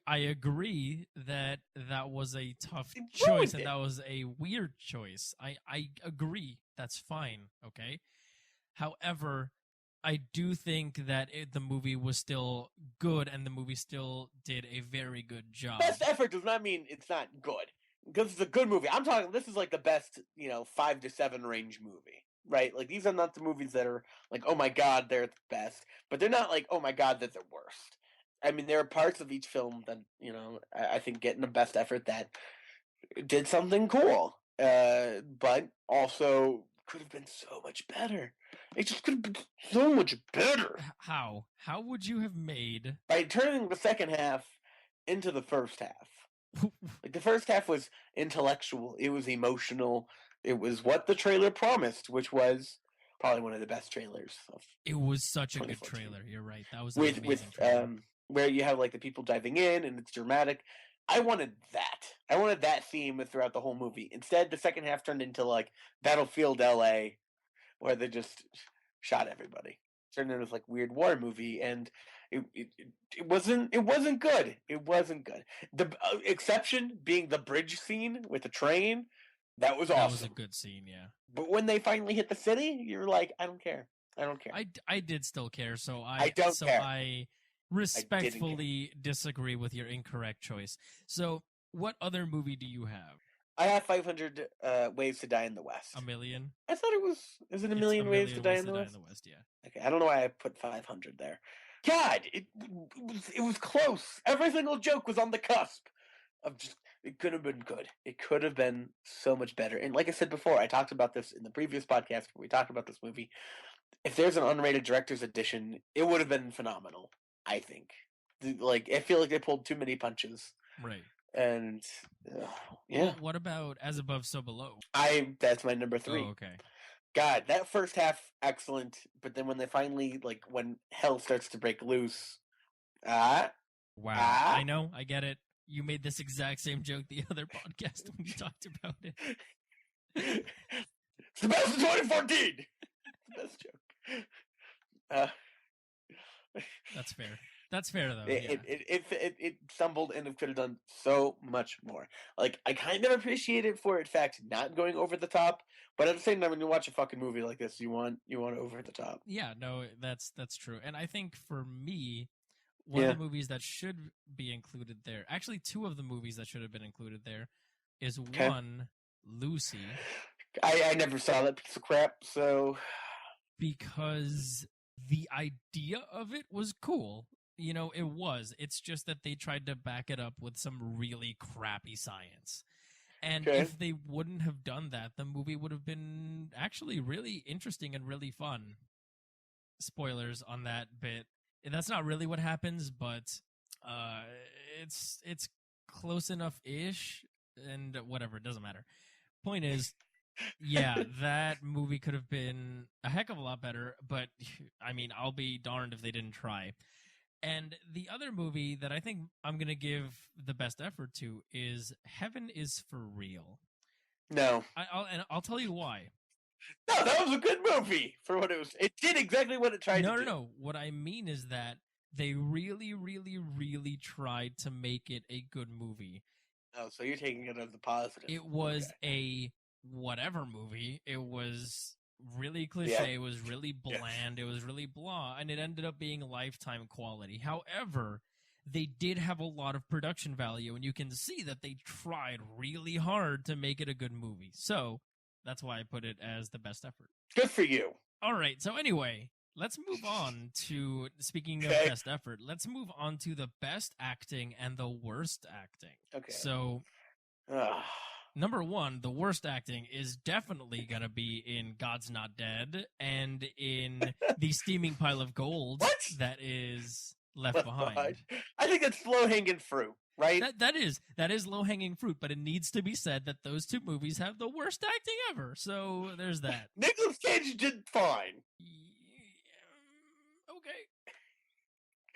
I agree that was a tough choice, and that was a weird choice. I agree. That's fine, okay? However, I do think that the movie was still good, and the movie still did a very good job. Best effort does not mean it's not good. Because it's a good movie. I'm talking, this is like the best, 5 to 7 range movie, right? Like, these are not the movies that are like, oh my god, they're the best. But they're not like, oh my god, they're the worst. I mean, there are parts of each film that, I think getting the best effort that did something cool. But also could have been so much better. It just could have been so much better. How? How would you have made... By turning the second half into the first half. Like, the first half was intellectual. It was emotional. It was what the trailer promised, which was probably one of the best trailers. It was such a good trailer. You're right. That was an amazing trailer. Where you have like the people diving in and it's dramatic. I wanted that. I wanted that theme throughout the whole movie. Instead, the second half turned into like Battlefield LA, where they just shot everybody. Turned into this like weird war movie, and it wasn't good. It wasn't good. The exception being the bridge scene with the train. That was awesome. That was a good scene, yeah. But when they finally hit the city, you're like, I don't care. I did still care, so I don't care. I respectfully disagree with your incorrect choice. So, what other movie do you have? I have 500 Ways to Die in the West. A million? I thought it was... Is it a million ways to die in the West? Yeah. Okay, I don't know why I put 500 there. God, it was close. Every single joke was on the cusp of just... It could have been good. It could have been so much better. And like I said before, I talked about this in the previous podcast where we talked about this movie. If there's an unrated director's edition, it would have been phenomenal, I think. Like, I feel like they pulled too many punches. Right. And, yeah. Well, what about As Above, So Below? That's my number 3. Oh, okay. God, that first half, excellent. But then when they finally, like, when hell starts to break loose, Wow. I know, I get it. You made this exact same joke the other podcast when you talked about it. It's the best of 2014! It's the best joke. That's fair. That's fair, though. It stumbled and it could have done so much more. Like, I kind of appreciate it for, in fact, not going over the top, but at the same time, when you watch a fucking movie like this, you want over the top. Yeah, no, that's true. And I think for me, one of the movies that should be included there, actually 2 of the movies that should have been included there, is one, Lucy. I never saw that piece of crap, so... Because the idea of it was cool. You know, it was. It's just that they tried to back it up with some really crappy science. And Okay. if they wouldn't have done that, the movie would have been actually really interesting and really fun. Spoilers on that bit. That's not really what happens, but uh, it's close enough ish, and whatever, it doesn't matter. Point is, yeah, that movie could have been a heck of a lot better, but I mean, I'll be darned if they didn't try. And the other movie that I think I'm going to give the best effort to is Heaven is for Real. No. I'll tell you why. No, that was a good movie for what it was. It did exactly what it tried to do. No. What I mean is that they really, really, really tried to make it a good movie. Oh, so you're taking it as a positive. It was a whatever movie. It was really cliche. Yeah. It was really bland. It was really blah, and it ended up being lifetime quality. However, they did have a lot of production value, and you can see that they tried really hard to make it a good movie. So that's why I put it as the best effort. Good for you. All right. So anyway, let's move on to, speaking of best effort, let's move on to the best acting and the worst acting. Okay. So, number one, the worst acting is definitely going to be in God's Not Dead and in the steaming pile of gold that is left behind. I think that's low-hanging fruit, right? That is low-hanging fruit, but it needs to be said that those two movies have the worst acting ever. So there's that. Nicolas Cage did fine.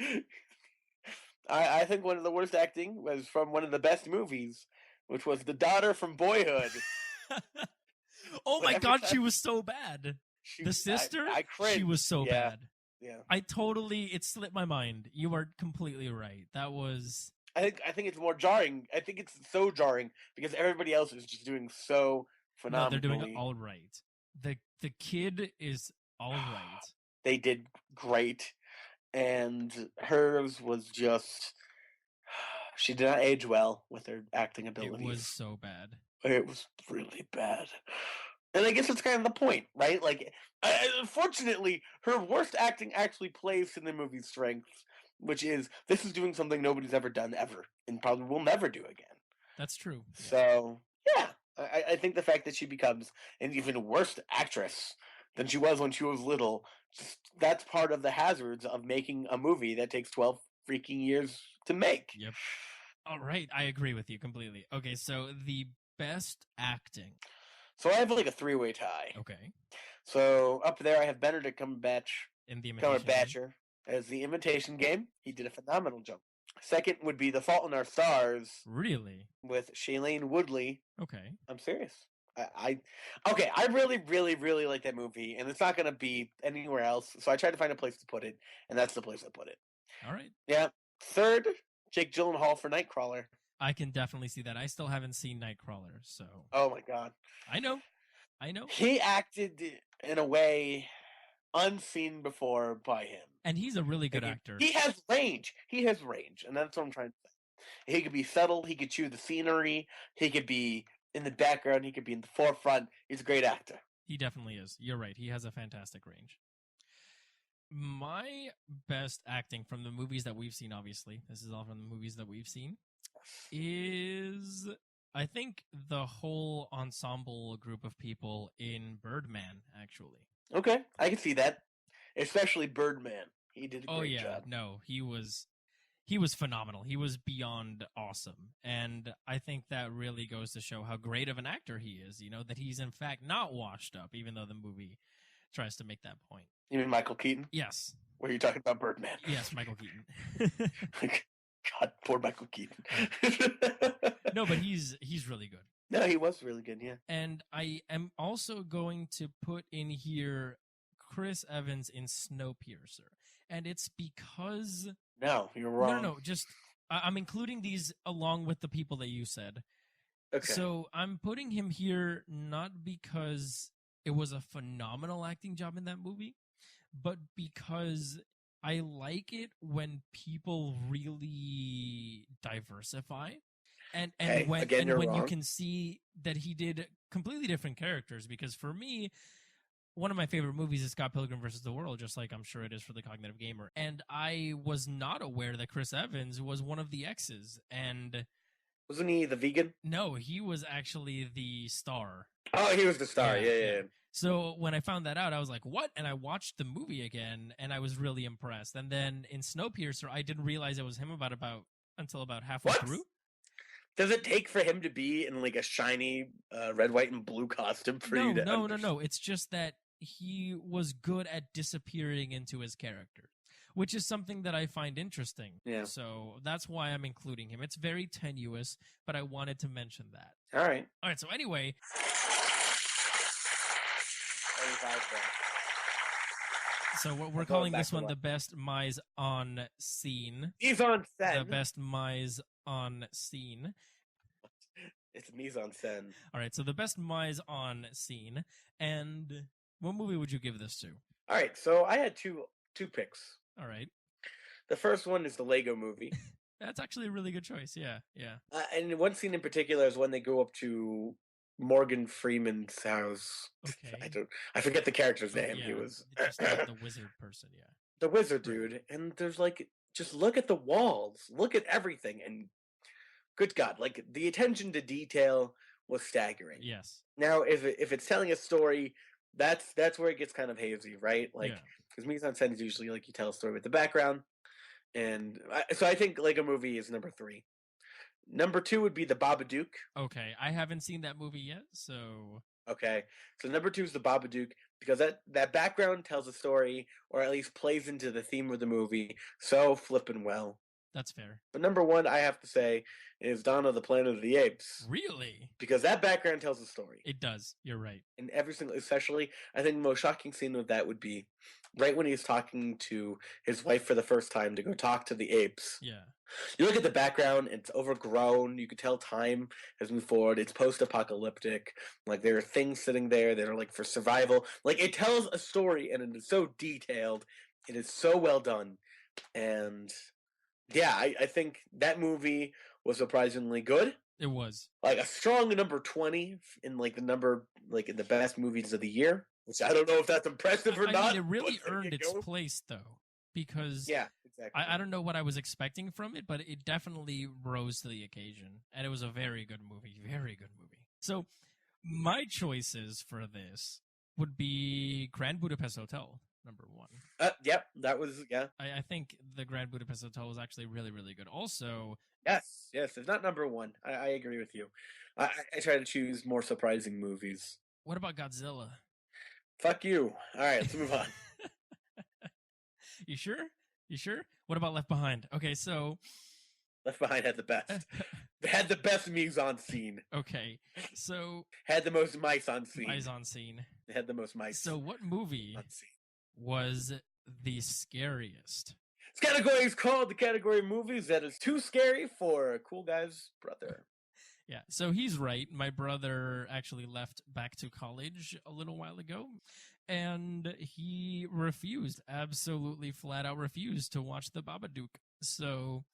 Okay. I think one of the worst acting was from one of the best movies, which was the daughter from Boyhood. Oh my God, she was so bad. The sister, she was so bad. Yeah. It slipped my mind. You are completely right. That was... I think it's more jarring. I think it's so jarring because everybody else is just doing so phenomenally. No, they're doing it all right. The kid is all right. They did great. And hers was just... She did not age well with her acting abilities. It was so bad. It was really bad. And I guess that's kind of the point, right? Like, unfortunately, her worst acting actually plays to the movie's strengths, which is this is doing something nobody's ever done ever and probably will never do again. That's true. So, yeah. I think the fact that she becomes an even worse actress than she was when she was little, that's part of the hazards of making a movie that takes 12 freaking years to make. Yep. All right. I agree with you completely. Okay, so the best acting. So I have like a three-way tie. Okay. So up there I have Benedict Cumberbatch. In the Imitation Game. As the Imitation Game. He did a phenomenal job. Second would be The Fault in Our Stars. Really? With Shailene Woodley. Okay. I'm serious. I really, really, really like that movie, and it's not going to be anywhere else. So I tried to find a place to put it, and that's the place I put it. All right. Yeah. Third, Jake Gyllenhaal for Nightcrawler. I can definitely see that. I still haven't seen Nightcrawler, so. Oh my God. I know. He acted in a way unseen before by him. And he's a really good actor. He has range. And that's what I'm trying to say. He could be subtle. He could chew the scenery. He could be in the background. He could be in the forefront. He's a great actor. He definitely is. You're right. He has a fantastic range. My best acting from the movies that we've seen, obviously, this is all from the movies that we've seen, is, I think, the whole ensemble group of people in Birdman, actually. Okay, I can see that. Especially Birdman. He did a great job. No, he was phenomenal. He was beyond awesome. And I think that really goes to show how great of an actor he is, that he's in fact not washed up, even though the movie tries to make that point. You mean Michael Keaton? Yes. Were you talking about Birdman? Yes, Michael Keaton. God, poor Michael Keaton. No, but he's really good. No, he was really good, yeah. And I am also going to put in here Chris Evans in Snowpiercer. And it's because... No, you're wrong. No, just... I'm including these along with the people that you said. Okay. So I'm putting him here not because it was a phenomenal acting job in that movie, but because I like it when people really diversify. And when wrong. You can see that he did completely different characters, because for me, one of my favorite movies is Scott Pilgrim versus the World, just like I'm sure it is for the cognitive gamer. And I was not aware that Chris Evans was one of the exes. And wasn't he the vegan? no, he was actually the star. Oh, he was the star. Yeah. So when I found that out, I was like, what? And I watched the movie again, and I was really impressed. And then in Snowpiercer, I didn't realize it was him until about halfway through. Does it take for him to be in like a shiny red, white, and blue costume for you to understand? No. It's just that he was good at disappearing into his character, which is something that I find interesting. Yeah. So that's why I'm including him. It's very tenuous, but I wanted to mention that. All right. So anyway. So we're calling this one the best Mise on scene. Mise en scène. The best Mise on scene. It's mise en scène. All right, so the best Mise on scene. And what movie would you give this to? All right, so I had two picks. All right. The first one is the Lego Movie. That's actually a really good choice. Yeah. And one scene in particular is when they go up to Morgan Freeman's house. Okay. I forget the character's name. Yeah, He was just the wizard person. Yeah. The wizard dude, and there's like, just look at the walls, look at everything, and good God, like the attention to detail was staggering. Yes. Now, if it's telling a story, that's where it gets kind of hazy, right? Like, because mise en scène is usually like you tell a story with the background, and so I think Lego Movie is number 3. Number 2 would be the Babadook. Okay, I haven't seen that movie yet, so... Okay, so number 2 is the Babadook, because that background tells a story, or at least plays into the theme of the movie so flippin' well. That's fair. But number 1, I have to say, is Dawn of the Planet of the Apes. Really? Because that background tells a story. It does. You're right. And especially, I think the most shocking scene of that would be right when he's talking to his wife for the first time to go talk to the apes. Yeah. You look at the background, it's overgrown. You can tell time has moved forward. It's post-apocalyptic. Like, there are things sitting there that are, like, for survival. Like, it tells a story, and it is so detailed. It is so well done. And, yeah, I think that movie was surprisingly good. It was. Like, a strong number 20 in, like, in the best movies of the year. Which I don't know if that's impressive or not. Mean, it really earned its place, though. Because yeah, exactly. I don't know what I was expecting from it, but it definitely rose to the occasion. And it was a very good movie. Very good movie. So my choices for this would be Grand Budapest Hotel, number 1. Yep, that was, yeah. I think the Grand Budapest Hotel was actually really, really good. Also... Yes, it's not number 1. I agree with you. I try to choose more surprising movies. What about Godzilla? Fuck you. All right, let's move on. You sure? What about Left Behind? Okay, so... Left Behind had the best. They had the best mise en scene. Okay, so... Had the most mice on scene. Mice on scene. They had the most mice. So what movie was the scariest? This category is called the category of movies that is too scary for a cool guy's brother. Yeah, so he's right. My brother actually left back to college a little while ago, and he absolutely flat out refused to watch the Babadook. So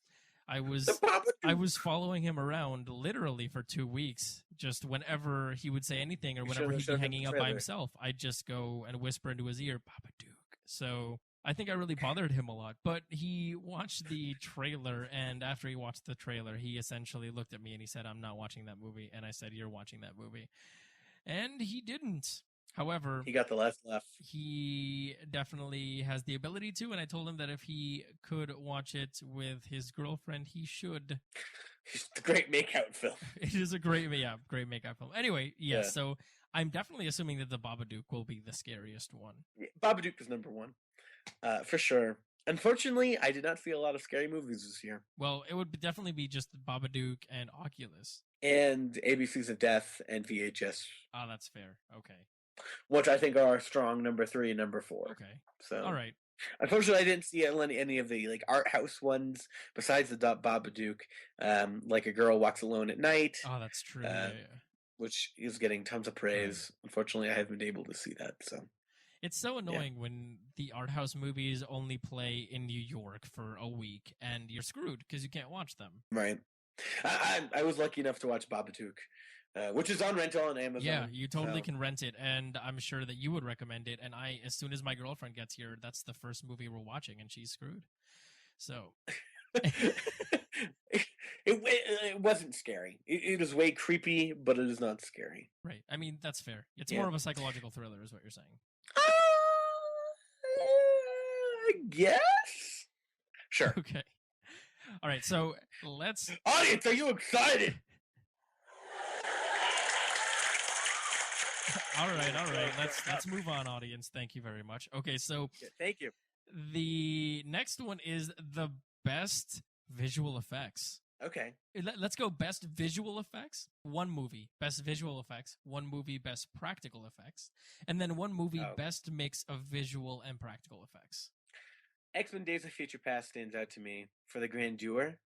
I was following him around literally for 2 weeks. Just whenever he would say anything or whenever he'd be hanging out by himself, I'd just go and whisper into his ear, Babadook. So I think I really bothered him a lot, but he watched the trailer, and after he watched the trailer, he essentially looked at me and he said, I'm not watching that movie. And I said, you're watching that movie. And he didn't. However, he got the last laugh. He definitely has the ability to, and I told him that if he could watch it with his girlfriend, he should. It's a great makeout film. It is a great makeout film. Anyway, yes, so I'm definitely assuming that the Babadook will be the scariest one. Yeah, Babadook is number 1. For sure. Unfortunately, I did not see a lot of scary movies this year. Well, it would definitely be just Babadook and Oculus. And ABCs of Death and VHS. Oh, that's fair. Okay. Which I think are strong number 3 and number 4. Okay. So, all right. Unfortunately, I didn't see any of the like art house ones besides the Babadook. Like A Girl Walks Alone at Night. Oh, that's true. Yeah. Which is getting tons of praise. Right. Unfortunately, I haven't been able to see that. So. It's so annoying when the art house movies only play in New York for a week, and you're screwed because you can't watch them. Right. I was lucky enough to watch Babadook which is on rental on Amazon. Yeah, you totally can rent it, and I'm sure that you would recommend it. And as soon as my girlfriend gets here, that's the first movie we're watching, and she's screwed. So it wasn't scary. It was way creepy, but it is not scary. Right. I mean, that's fair. It's more of a psychological thriller, is what you're saying. I guess. Sure. Okay. All right. So let's. Audience, are you excited? All right. Let's move on, audience. Thank you very much. Okay, so thank you. The next one is the best visual effects. Okay. Let's go best visual effects. One movie, best visual effects. One movie, best practical effects. And then one movie, best mix of visual and practical effects. X-Men Days of Future Past stands out to me for the grandeur.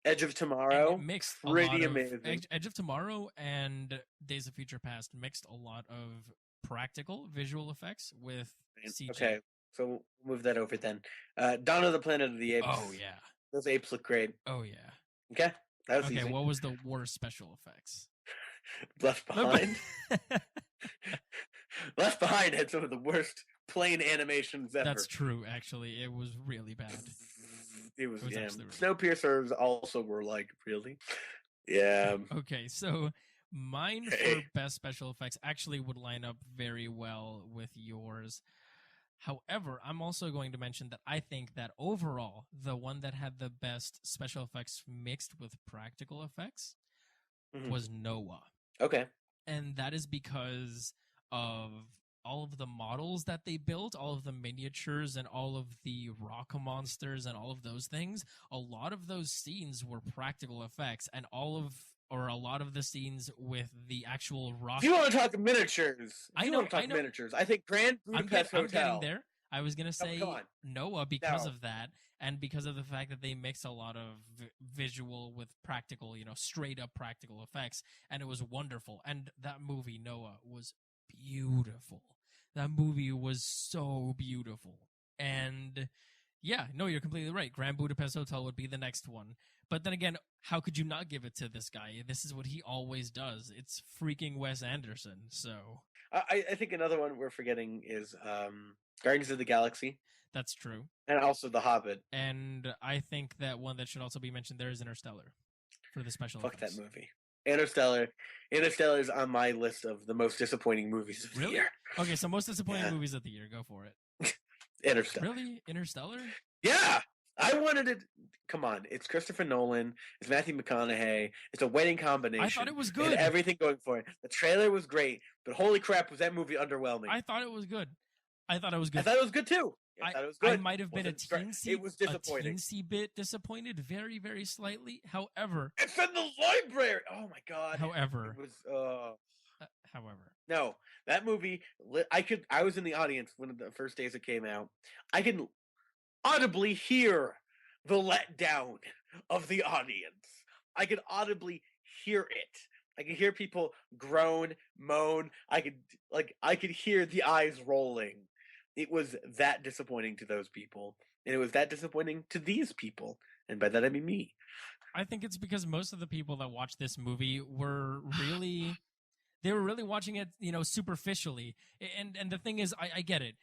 Edge of Tomorrow, mixed pretty amazing. Edge of Tomorrow and Days of Future Past mixed a lot of practical visual effects with CG. Okay, so we'll move that over then. Dawn of the Planet of the Apes. Oh, yeah. Those apes look great. Oh, yeah. Okay, that was easy. What was the worst special effects? Left Behind. Left Behind had some of the worst plain animations ever. That's true, actually. It was really bad. It was yeah. Snowpiercers also were like, really? Yeah. Okay, so mine for best special effects actually would line up very well with yours. However, I'm also going to mention that I think that overall, the one that had the best special effects mixed with practical effects was Noah. Okay. And that is because of all of the models that they built, all of the miniatures and all of the rock monsters and all of those things. A lot of those scenes were practical effects, and a lot of the scenes with the actual rock. If you want to talk miniatures, miniatures. I think Grand Budapest Hotel. I'm getting there. I was going to say Noah because of that, and because of the fact that they mix a lot of visual with practical, straight up practical effects, and it was wonderful. And that movie, Noah, was beautiful. That movie was so beautiful. And yeah, no, you're completely right. Grand Budapest Hotel would be the next one. But then again, how could you not give it to this guy? This is what he always does. It's freaking Wes Anderson. So I think another one we're forgetting is Guardians of the Galaxy. That's true. And also The Hobbit. And I think that one that should also be mentioned there is Interstellar for the special effects. Fuck that movie. Interstellar is on my list of the most disappointing movies of the year. Okay, so most disappointing movies of the year. Go for it. Interstellar. Really? Interstellar? Yeah! I wanted it. Come on. It's Christopher Nolan. It's Matthew McConaughey. It's a wedding combination. I thought it was good. And everything going for it. The trailer was great, but holy crap, was that movie underwhelming. I thought it was good. I thought it was good. I thought it was good too. I might have been a teensy bit disappointed, very, very slightly. However, it's in the library. Oh my god. However, it was. No, that movie. I was in the audience one of the first days it came out. I can audibly hear the letdown of the audience. I could audibly hear it. I could hear people groan, moan. I could hear the eyes rolling. It was that disappointing to those people, and it was that disappointing to these people, and by that I mean me. I think it's because most of the people that watched this movie were really watching it, superficially. And the thing is, I get it.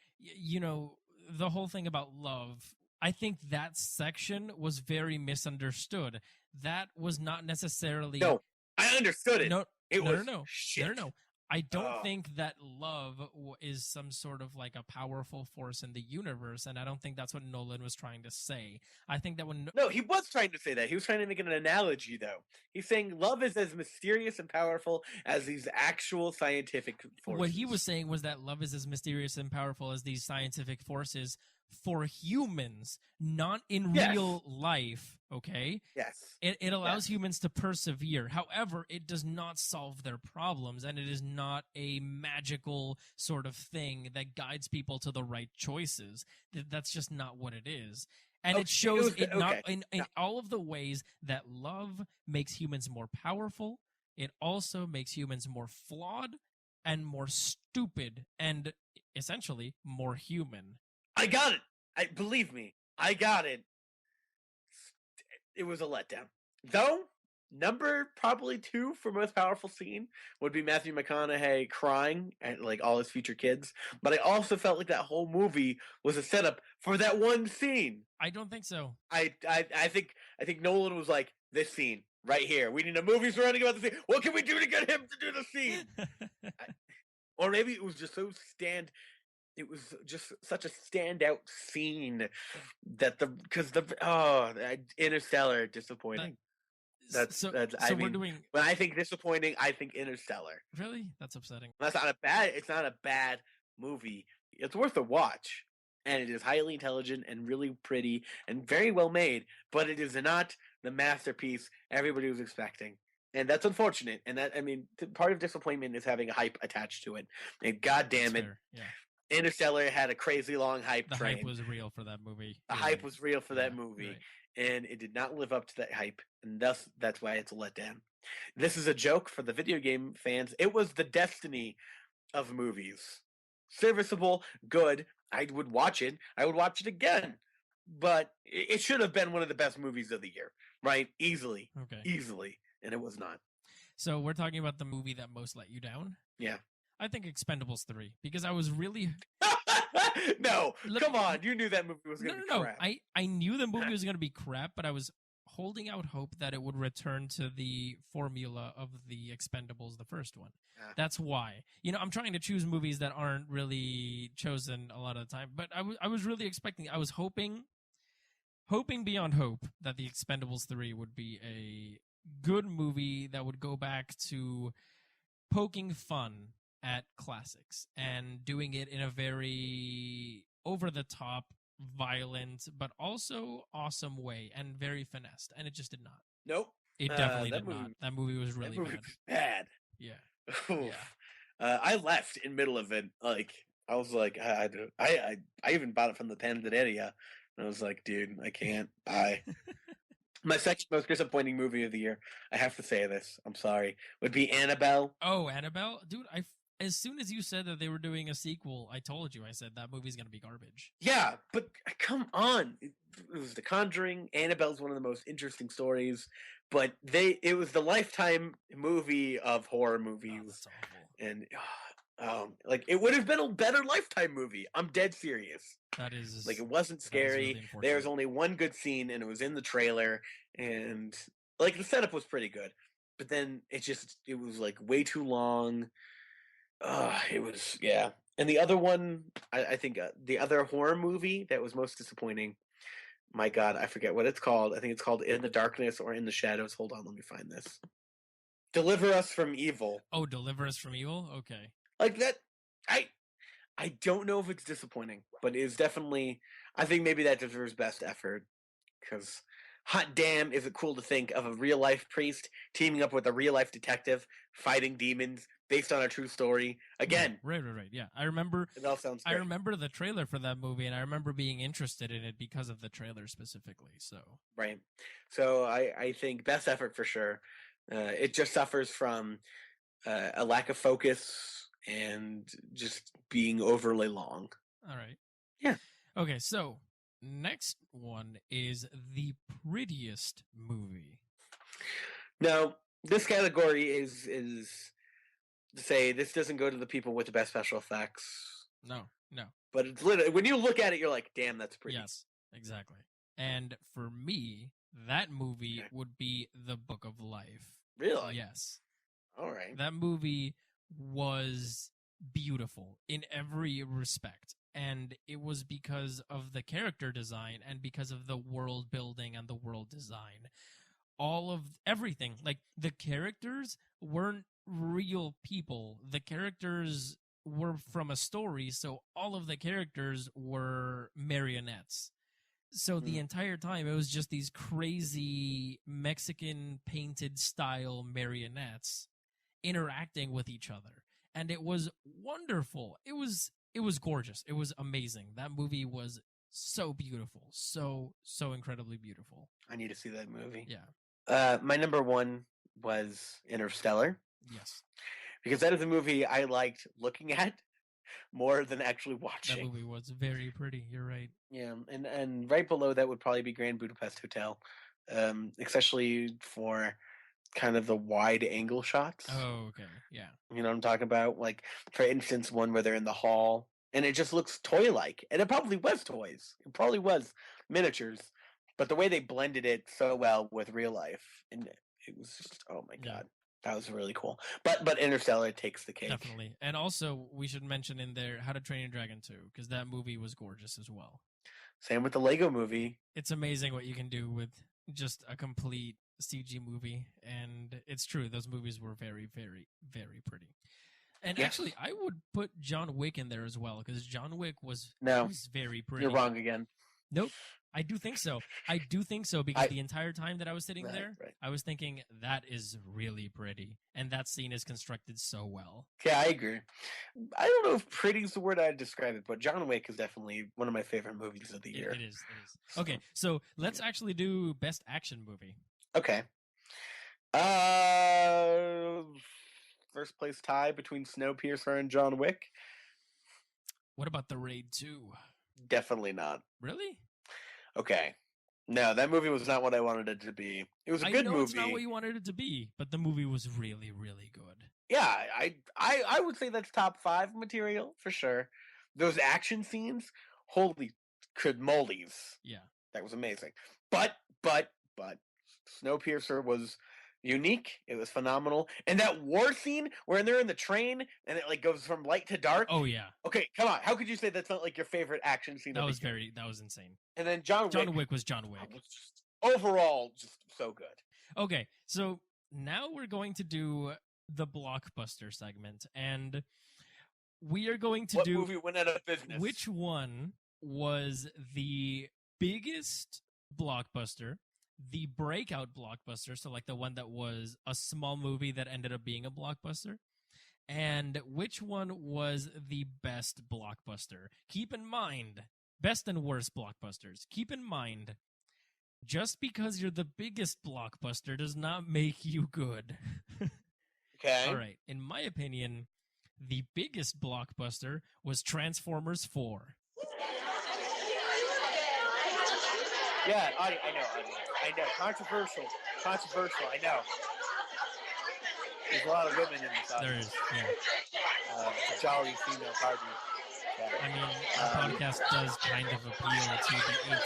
The whole thing about love, I think that section was very misunderstood. That was not necessarily. No, I understood it. No, it was shit. No. I don't think that love is some sort of like a powerful force in the universe, and I don't think that's what Nolan was trying to say. I think that No, he was trying to say that. He was trying to make an analogy, though. He's saying love is as mysterious and powerful as these actual scientific forces. What he was saying was that love is as mysterious and powerful as these scientific forces for humans, not in real life, okay? Yes. It allows humans to persevere. However, it does not solve their problems, and it is not a magical sort of thing that guides people to the right choices. That's just not what it is. And it shows in all of the ways that love makes humans more powerful. It also makes humans more flawed and more stupid and essentially more human. I got it. Believe me, I got it. It was a letdown. Though, Number probably 2 for most powerful scene would be Matthew McConaughey crying at like all his future kids. But I also felt like that whole movie was a setup for that one scene. I don't think so. I think Nolan was like, this scene right here. We need a movie surrounding about the scene. What can we do to get him to do the scene? Or maybe it was just it was just such a standout scene that Interstellar disappointing. That's I mean, when I think disappointing, I think Interstellar. Really? That's upsetting. It's not a bad movie. It's worth a watch. And it is highly intelligent and really pretty and very well made, but it is not the masterpiece everybody was expecting. And that's unfortunate. And that, I mean, part of disappointment is having a hype attached to it. And goddamn it, yeah. Interstellar had a crazy long hype train. The hype was real for that movie. The hype was real for that movie. Right. And it did not live up to that hype. And that's why it's a letdown. This is a joke for the video game fans. It was the destiny of movies. Serviceable, good. I would watch it. I would watch it again. But it should have been one of the best movies of the year, right? Easily. Okay. Easily. And it was not. So we're talking about the movie that most let you down? Yeah. I think Expendables 3, because I was really... No, come on. You knew that movie was going to be crap. I knew the movie was going to be crap, but I was holding out hope that it would return to the formula of the Expendables, the first one. Yeah. That's why. You know, I'm trying to choose movies that aren't really chosen a lot of the time, but I was really expecting, I was hoping beyond hope that the Expendables 3 would be a good movie that would go back to poking fun at classics and doing it in a very over-the-top, violent, but also awesome way and very finessed. And it just did not. Nope. It definitely did not. That movie was really bad. Yeah. Yeah. I left in middle of it. Like, I was like, I even bought it from the Panaderia. And I was like, dude, I can't. Bye. My second most disappointing movie of the year, I have to say this, I'm sorry, would be Annabelle. Oh, Annabelle? Dude, as soon as you said that they were doing a sequel, I told you, I said that movie's going to be garbage. Yeah, but come on. It was The Conjuring. Annabelle's one of the most interesting stories, but it was the Lifetime movie of horror movies. Oh, that's awful. And like, it would have been a better Lifetime movie. I'm dead serious. That is like, it wasn't scary. Really there was only one good scene, and it was in the trailer. And like, the setup was pretty good, but then it was like way too long. It was, yeah. And the other one, I think the other horror movie that was most disappointing. My God, I forget what it's called. I think it's called In the Darkness or In the Shadows. Hold on, let me find this. Deliver Us from Evil. Oh, Deliver Us from Evil? Okay. Like that, I don't know if it's disappointing, but it's definitely, I think maybe that deserves best effort. Because hot damn, is it cool to think of a real life priest teaming up with a real life detective fighting demons based on a true story again. Right. Yeah, I remember. It all sounds great. I remember the trailer for that movie, and I remember being interested in it because of the trailer specifically. So right. So I think best effort for sure. It just suffers from a lack of focus and just being overly long. All right. Yeah. Okay. So next one is the Prettiest movie. Now, this category is to say this doesn't go to the people with the best special effects. No. But it's literally, when you look at it, you're like, damn, that's pretty. Yes, exactly. And for me, that movie would be The Book of Life. Really? Yes. All right. That movie was beautiful in every respect. And it was because of the character design and because of the world building and the world design. All of everything. Like, the characters weren't real people. The characters were from a story, so all of the characters were marionettes. So the entire time, it was just these crazy Mexican painted style marionettes interacting with each other. And it was wonderful. It was gorgeous. It was amazing. That movie was so beautiful. So incredibly beautiful. I need to see that movie. Yeah. My number one was Interstellar. Yes. Because that is a movie I liked looking at more than actually watching. That movie was very pretty. You're right. Yeah, and right below that would probably be Grand Budapest Hotel, especially for kind of the wide angle shots. Oh, okay. Yeah. You know what I'm talking about? Like, for instance, one where they're in the hall and it just looks toy-like. And it probably was toys. It probably was miniatures. But the way they blended it so well with real life, and it was just, oh my God. That was really cool. But Interstellar takes the cake. Definitely. And also, we should mention in there How to Train Your Dragon 2, because that movie was gorgeous as well. Same with the Lego movie. It's amazing what you can do with just a complete CG movie. And it's true, those movies were very, very, very pretty. And actually, I would put John Wick in there as well, because John Wick was very pretty. You're wrong again. Nope. I do think so. Because the entire time that I was sitting there, I was thinking, that is really pretty. And that scene is constructed so well. Yeah, I agree. I don't know if pretty is the word I'd describe it, but John Wick is definitely one of my favorite movies of the year. It is. Okay, so let's actually do Best Action Movie. Okay. First place tie between Snowpiercer and John Wick. What about The Raid 2? Definitely not. Really? Okay. No, that movie was not what I wanted it to be. It was a good movie. It's not what you wanted it to be, but the movie was really, really good. Yeah, I would say that's top 5 material for sure. Those action scenes, holy molies. Yeah. That was amazing. But Snowpiercer was unique. It was phenomenal. And that war scene where they're in the train and it like goes from light to dark. Oh yeah. Okay, come on. How could you say that's not like your favorite action scene? That was insane. And then John Wick was John Wick. Was just, overall, just so good. Okay, so now we're going to do the Blockbuster segment, and we are going to do what movie went out of business. Which one was the biggest blockbuster? The breakout blockbuster, so like the one that was a small movie that ended up being a blockbuster, and which one was the best blockbuster? Keep in mind, best and worst blockbusters. Keep in mind, just because you're the biggest blockbuster does not make you good. Okay. All right. In my opinion, the biggest blockbuster was Transformers 4. Yeah, I know. Controversial, I know. There's a lot of women in this audience. There is, yeah. It's a jolly female party. I mean, our podcast does kind of appeal to the 18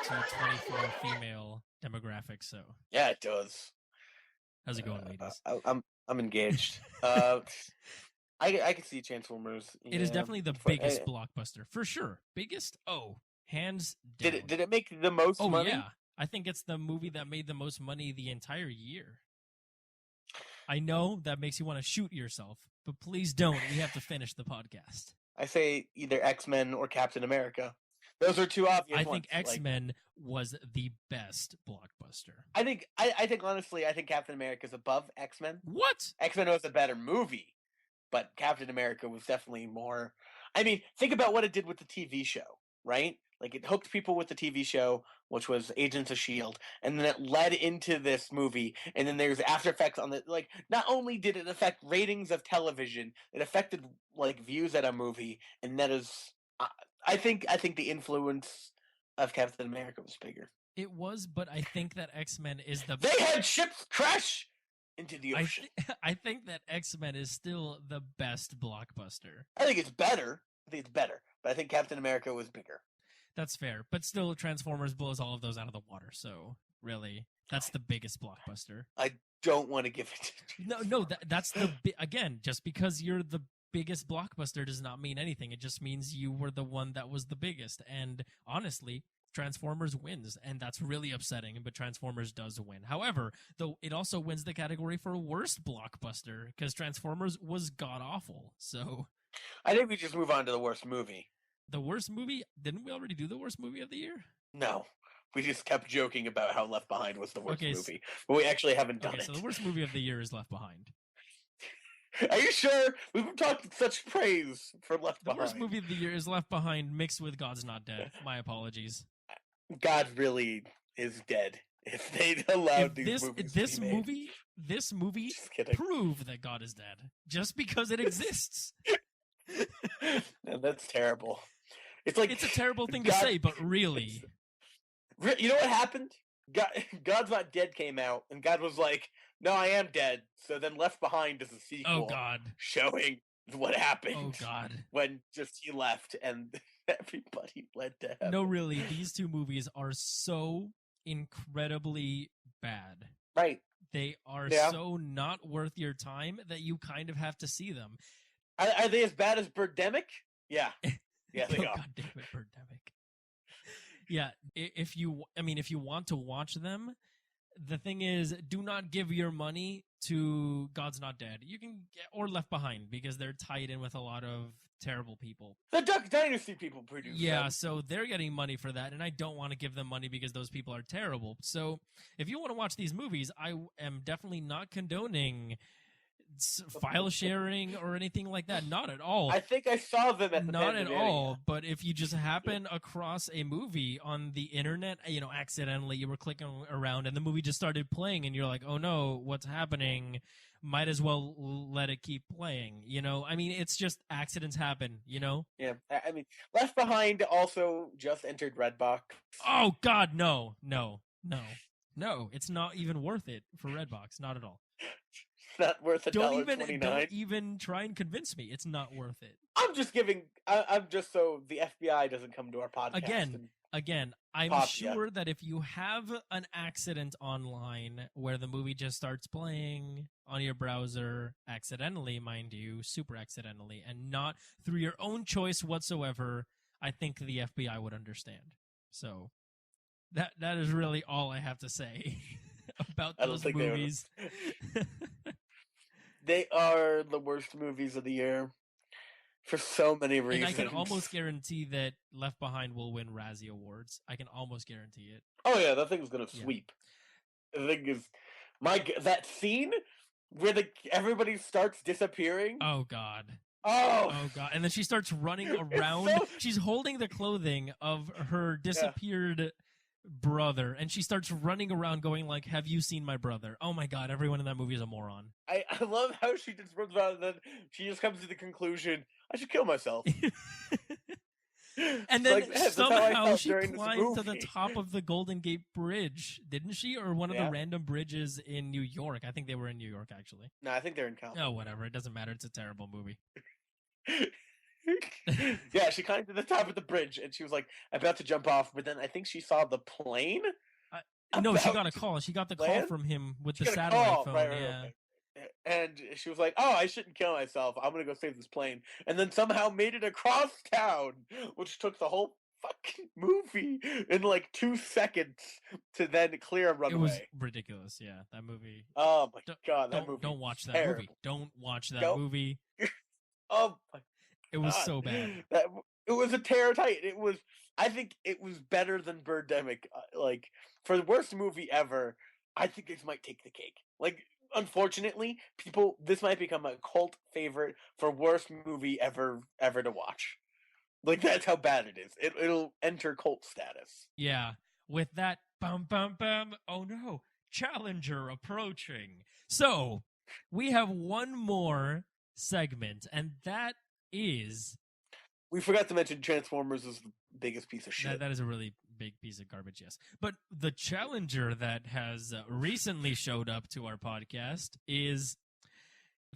to 24 female demographic, so. Yeah, it does. How's it going, ladies? I'm engaged. I can see Transformers. It is definitely the biggest blockbuster, for sure. Biggest? Oh, hands down. Did it make the most money? Oh, yeah. I think it's the movie that made the most money the entire year. I know that makes you want to shoot yourself, but please don't. We have to finish the podcast. I say either X-Men or Captain America. Those are two obvious ones. I think X-Men was the best blockbuster. I think honestly, I think Captain America is above X-Men. What? X-Men was a better movie, but Captain America was definitely more. I mean, think about what it did with the TV show, right? Like, it hooked people with the TV show, which was Agents of S.H.I.E.L.D., and then it led into this movie, and then there's After Effects on the, like, not only did it affect ratings of television, it affected, like, views at a movie, and that is, I think the influence of Captain America was bigger. It was, but I think that X-Men is the... They had ships crash into the ocean. I think that X-Men is still the best blockbuster. I think it's better, but I think Captain America was bigger. That's fair, but still, Transformers blows all of those out of the water. So, really, that's the biggest blockbuster. I don't want to give it to No, that's the again. Just because you're the biggest blockbuster does not mean anything. It just means you were the one that was the biggest. And honestly, Transformers wins, and that's really upsetting. But Transformers does win. However, though, it also wins the category for worst blockbuster because Transformers was god awful. So, I think we just move on to the worst movie. The worst movie? Didn't we already do the worst movie of the year? No. We just kept joking about how Left Behind was the worst movie. But we actually haven't done it. So the worst movie of the year is Left Behind. Are you sure? We've been talking such praise for Left Behind. The worst movie of the year is Left Behind mixed with God's Not Dead. My apologies. God really is dead. If they'd allowed these movies to be made. This movie proved that God is dead. Just because it exists. No, that's terrible. It's like it's a terrible thing to say, but really. You know what happened? God's Not Dead came out, and God was like, no, I am dead. So then Left Behind is a sequel. Oh God. Showing what happened. Oh God. When just he left and everybody led to heaven. No, really, these two movies are so incredibly bad. Right. They are so not worth your time that you kind of have to see them. Are they as bad as Birdemic? Yeah. Yeah, they are. God damn it, Birdemic. Yeah, if you want to watch them, the thing is, do not give your money to God's Not Dead. You can get, or Left Behind, because they're tied in with a lot of terrible people. The Duck Dynasty people produce Yeah, them. so they're getting money for that, and I don't want to give them money because those people are terrible. So if you want to watch these movies, I am definitely not condoning file sharing or anything like that. Not at all. I think I saw them at the Not at all. But if you just happen across a movie on the internet, accidentally you were clicking around and the movie just started playing and you're like, oh no, what's happening? Might as well let it keep playing. It's just accidents happen, Yeah, I mean, Left Behind also just entered Redbox. Oh God, no. It's not even worth it for Redbox. Not at all. Not worth $1.29. Don't even try and convince me. It's not worth it. I'm just so the FBI doesn't come to our podcast. Again, I'm sure that if you have an accident online where the movie just starts playing on your browser, accidentally, mind you, super accidentally, and not through your own choice whatsoever, I think the FBI would understand. So that is really all I have to say about those movies. They are the worst movies of the year for so many reasons. And I can almost guarantee that Left Behind will win Razzie Awards. I can almost guarantee it. Oh yeah, that thing's gonna sweep. The thing is, that scene where everybody starts disappearing. Oh God. Oh God. And then she starts running around. She's holding the clothing of her disappeared brother, and she starts running around going like, have you seen my brother? Oh my God, everyone in that movie is a moron. I love how she just runs around and then she just comes to the conclusion, I should kill myself. And then somehow she climbed to the top of the Golden Gate Bridge, didn't she? Or one of the random bridges in New York. I think they were in New York, actually. No, I think they're in California. Oh, whatever. It doesn't matter. It's a terrible movie. Yeah, she climbed to the top of the bridge and she was like about to jump off, but then I think she saw the plane. No, she got a call. She got the call from him with the satellite phone. Right. And she was like, oh, I shouldn't kill myself. I'm going to go save this plane. And then somehow made it across town, which took the whole fucking movie in like 2 seconds to then clear a runway. It was ridiculous. Yeah, that movie. Oh my God, that movie. Don't watch that movie. Don't watch that movie. Oh my It was so bad. It was a tear tight. I think it was better than Birdemic. Like, for the worst movie ever, I think this might take the cake. Like, unfortunately, this might become a cult favorite for worst movie ever to watch. Like, that's how bad it is. It'll enter cult status. Yeah. With that, bum, bum, bum, oh no, Challenger approaching. So, we have one more segment, and that is... We forgot to mention Transformers is the biggest piece of shit. That is a really big piece of garbage, yes. But the challenger that has recently showed up to our podcast is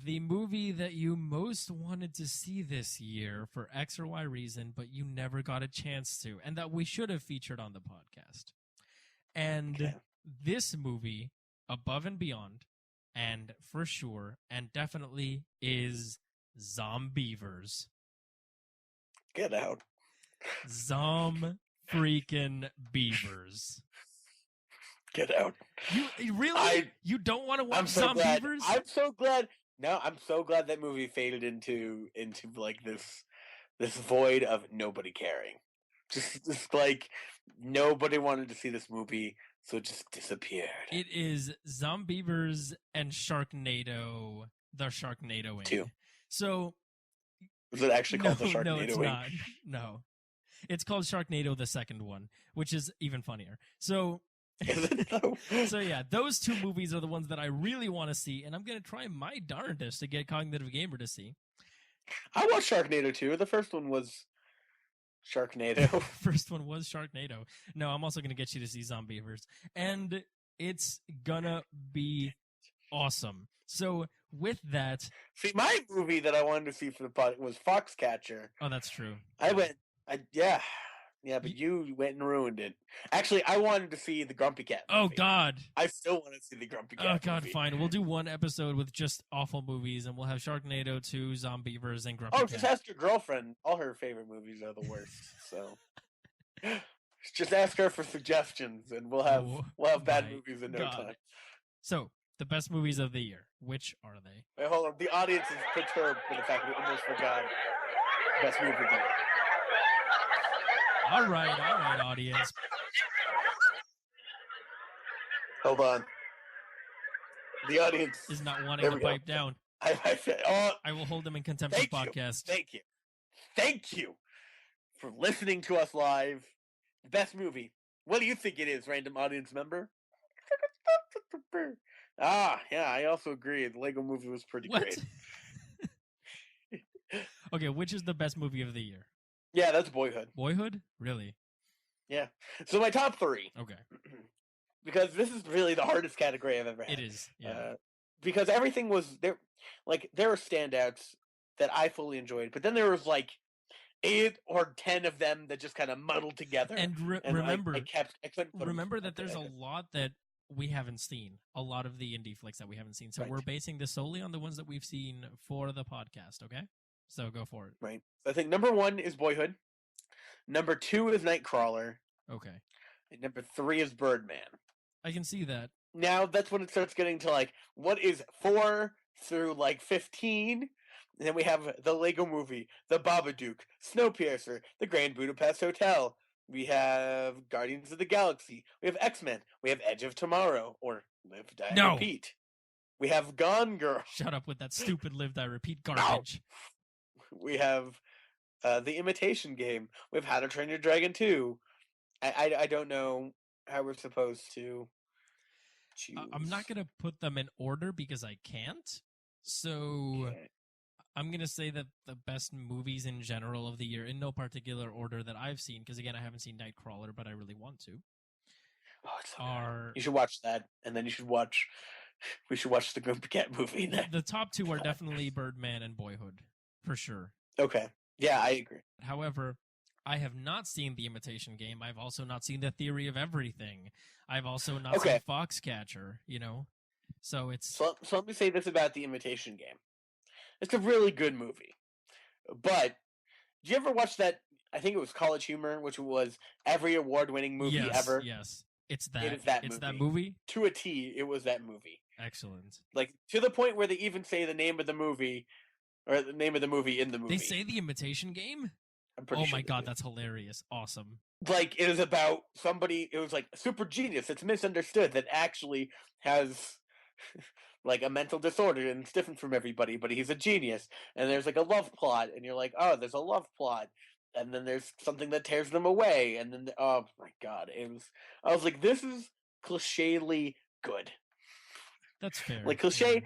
the movie that you most wanted to see this year for X or Y reason, but you never got a chance to, and that we should have featured on the podcast. And this movie, above and beyond, and for sure, and definitely is Zombievers. Get out. Freaking Beavers. Get out. You really? You don't want to watch Zombievers? I'm so glad. No, I'm so glad that movie faded into like this void of nobody caring. Just like nobody wanted to see this movie, so it just disappeared. It is Zombievers and Sharknado, the Sharknado 2. So is it actually called the Sharknado? No, it's not. No. It's called Sharknado, the second one, which is even funnier. So, so yeah, those two movies are the ones that I really want to see, and I'm going to try my darndest to get Cognitive Gamer to see. I watched Sharknado 2. The first one was Sharknado. First one was Sharknado. No, I'm also going to get you to see Zombievers. And it's gonna be Awesome. So with that, See, my movie that I wanted to see for the pod was Foxcatcher. oh, that's true. Yeah, but you went and ruined it. Actually, I wanted to see the Grumpy Cat movie. Oh God. I still want to see the Grumpy Cat Oh God, movie. fine. We'll do one episode with just awful movies, and we'll have Sharknado 2, Zombievers, and Grumpy Cat. Just ask your girlfriend. All her favorite movies are the worst. So just ask her for suggestions, and we'll have bad movies in no time. So the best movies of the year. Which are they? Wait, hold on. The audience is perturbed by the fact that we almost forgot best movie of the year. All right, audience. Hold on. The audience is not wanting to pipe down. I will hold them in contempt of podcast. Thank you for listening to us live. Best movie. What do you think it is, random audience member? Yeah, I also agree. The Lego movie was pretty great. Okay, which is the best movie of the year? Yeah, that's Boyhood. Boyhood? Really? Yeah. So my top three. Okay. Because this is really the hardest category I've ever had. It is. Yeah. Because everything was there. Like, there were standouts that I fully enjoyed, but then there was like 8 or 10 of them that just kind of muddled together. And remember, I couldn't put remember that there's a lot that we haven't seen. A lot of the indie flicks that we haven't seen. So we're basing this solely on the ones that we've seen for the podcast. Okay. So go for it. Right. So I think number 1 is Boyhood. Number 2 is Nightcrawler. Okay. And number 3 is Birdman. I can see that. Now that's when it starts getting to like what is 4 through like 15. And then we have the Lego Movie, the Babadook, Snowpiercer, the Grand Budapest Hotel. We have Guardians of the Galaxy. We have X-Men. We have Edge of Tomorrow or Live, Die, Repeat. We have Gone Girl. Shut up with that stupid Live, Die, Repeat garbage. No. We have The Imitation Game. We have How to Train Your Dragon 2. I don't know how we're supposed to choose. I'm not going to put them in order because I can't. So I'm going to say that the best movies in general of the year, in no particular order that I've seen, because again, I haven't seen Nightcrawler, but I really want to. You should watch that, and then we should watch the Grumpy Cat movie. The top 2 are definitely Birdman and Boyhood, for sure. Okay. Yeah, I agree. However, I have not seen The Imitation Game. I've also not seen The Theory of Everything. I've also not seen Foxcatcher, So it's... So let me say this about The Imitation Game. It's a really good movie. But, did you ever watch that, I think it was College Humor, which was every award-winning movie ever? Yes, it's that. It is that it's movie. That movie? To a T, it was that movie. Excellent. Like, to the point where they even say the name of the movie, or the name of the movie in the movie. They say The Imitation Game? Oh my God, that's hilarious. Awesome. Like, it is about somebody, it was like a super genius. It's misunderstood that actually has like a mental disorder and it's different from everybody, but he's a genius. And there's like a love plot, and you're like, oh, there's a love plot. And then there's something that tears them away. And then, oh my God, I was like, this is clichély good. That's fair. Like, cliche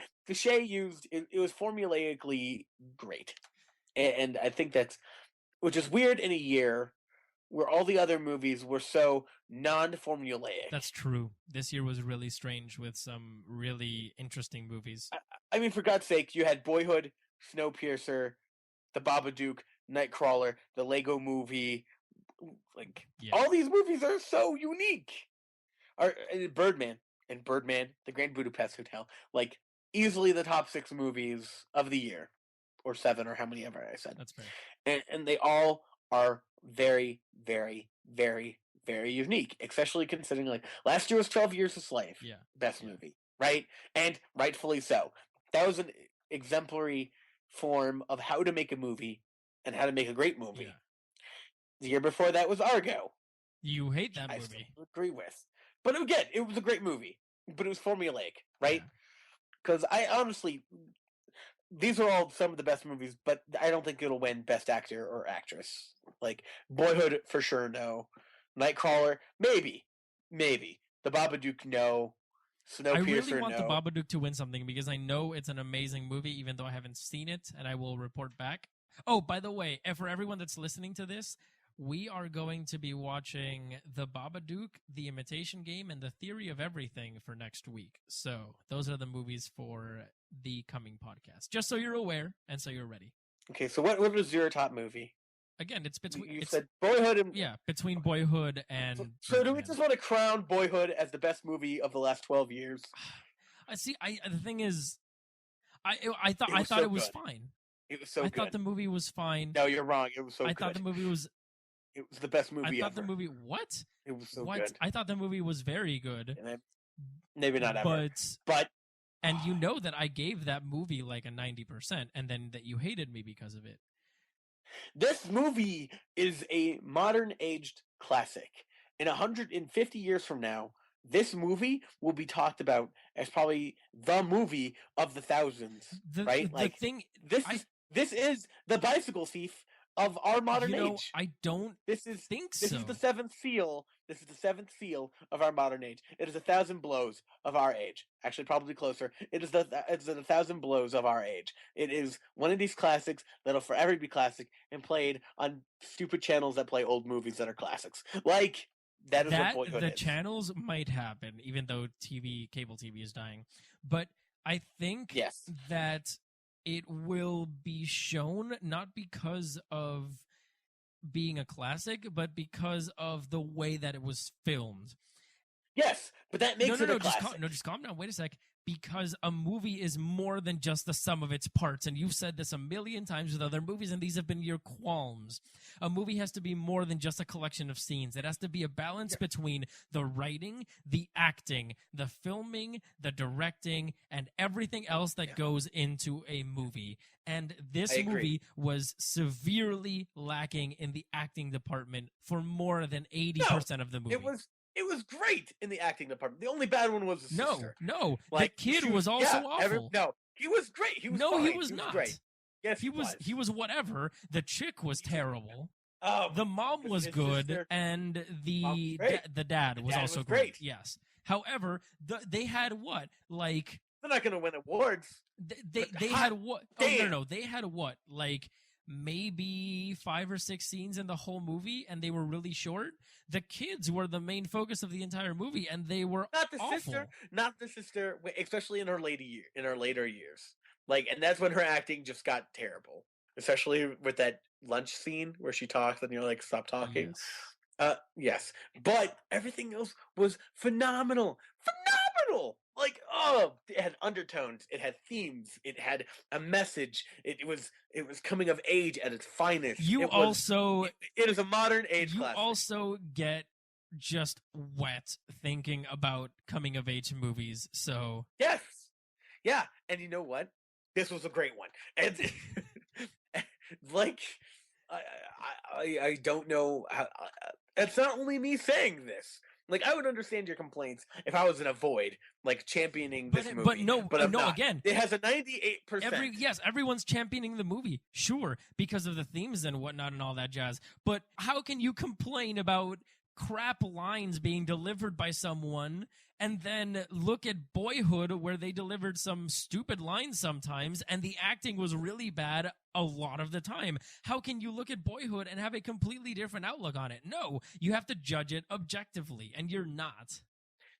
used, it was formulaically great. And I think which is weird in a year where all the other movies were so non-formulaic. That's true. This year was really strange with some really interesting movies. I mean, for God's sake, you had Boyhood, Snowpiercer, The Babadook, Nightcrawler, the Lego Movie. Like, all these movies are so unique. Birdman, the Grand Budapest Hotel. Like, easily the top 6 movies of the year. Or 7, or how many ever I said. That's fair. And they all are very, very, very, very unique, especially considering like last year was 12 Years a Slave. Yeah. Best movie, right? And rightfully so. That was an exemplary form of how to make a movie and how to make a great movie. Yeah. The year before that was Argo. You hate that movie. I still agree with. But again, it was a great movie, but it was formulaic, right? Because I honestly... These are all some of the best movies, but I don't think it'll win Best Actor or Actress. Like, Boyhood, for sure, no. Nightcrawler, maybe. The Babadook, no. Snowpiercer, no. I really want the Babadook to win something because I know it's an amazing movie, even though I haven't seen it, and I will report back. Oh, by the way, for everyone that's listening to this, we are going to be watching The Babadook, The Imitation Game, and The Theory of Everything for next week. So those are the movies for the coming podcast. Just so you're aware and so you're ready. Okay, so what was your top movie? Again, it's between... You said Boyhood and... Yeah, between Boyhood and... So do we just want to crown Boyhood as the best movie of the last 12 years? See, the thing is... I thought it was fine. It was so good. I thought the movie was fine. No, you're wrong. It was so good. I thought the movie was... It was the best movie ever. I thought the movie... What? It was so good. I thought the movie was very good. Maybe not ever. But... And you know that I gave that movie like a 90%, and then that you hated me because of it. This movie is a modern-aged classic. In 150 years from now, this movie will be talked about as probably the movie of the thousands, right? This is the Bicycle Thief of our modern age. I don't think so. This is the seventh seal. This is the seventh seal of our modern age. It is 1,000 blows of our age. Actually, probably closer. It's 1,000 blows of our age. It is one of these classics that'll forever be classic and played on stupid channels that play old movies that are classics. Like that is what Boyhood is. The channels might happen, even though cable TV is dying. But I think that it will be shown not because of being a classic, but because of the way that it was filmed. Yes, but that makes it a classic. Just calm down. Wait a sec. Because a movie is more than just the sum of its parts, and you've said this a million times with other movies, and these have been your qualms. A movie has to be more than just a collection of scenes. It has to be a balance between the writing, the acting, the filming, the directing, and everything else that goes into a movie. And this movie was severely lacking in the acting department for more than 80% of the movie. It was great in the acting department. The only bad one was the sister. No. Like, the kid was also awful. He was great. He was fine. He was not. Great. Yes, he was. He was whatever. The chick was terrible. Oh, the mom was good, sister. And the dad was also great. Yes. However, they had what? Like, they're not going to win awards. They had what? Oh, no. They had what? Like, maybe 5 or 6 scenes in the whole movie, and they were really short. The kids were the main focus of the entire movie, and they were awful. Not the sister, especially in her later years. Like, and that's when her acting just got terrible, especially with that lunch scene where she talks and you're like, stop talking. Yes, but everything else was phenomenal. Like, it had undertones, it had themes, it had a message. It was coming of age at its finest. It is a modern age classic. You also get just wet thinking about coming of age movies. So yes, yeah, and you know what? This was a great one, and like I don't know how. It's not only me saying this. Like, I would understand your complaints if I was in a void, like, championing this movie. But no, not. Again. It has a 98%. Everyone's championing the movie, sure, because of the themes and whatnot and all that jazz. But how can you complain about crap lines being delivered by someone and then look at Boyhood where they delivered some stupid lines sometimes and the acting was really bad a lot of the time? How can you look at Boyhood and have a completely different outlook on it? No, you have to judge it objectively, and you're not.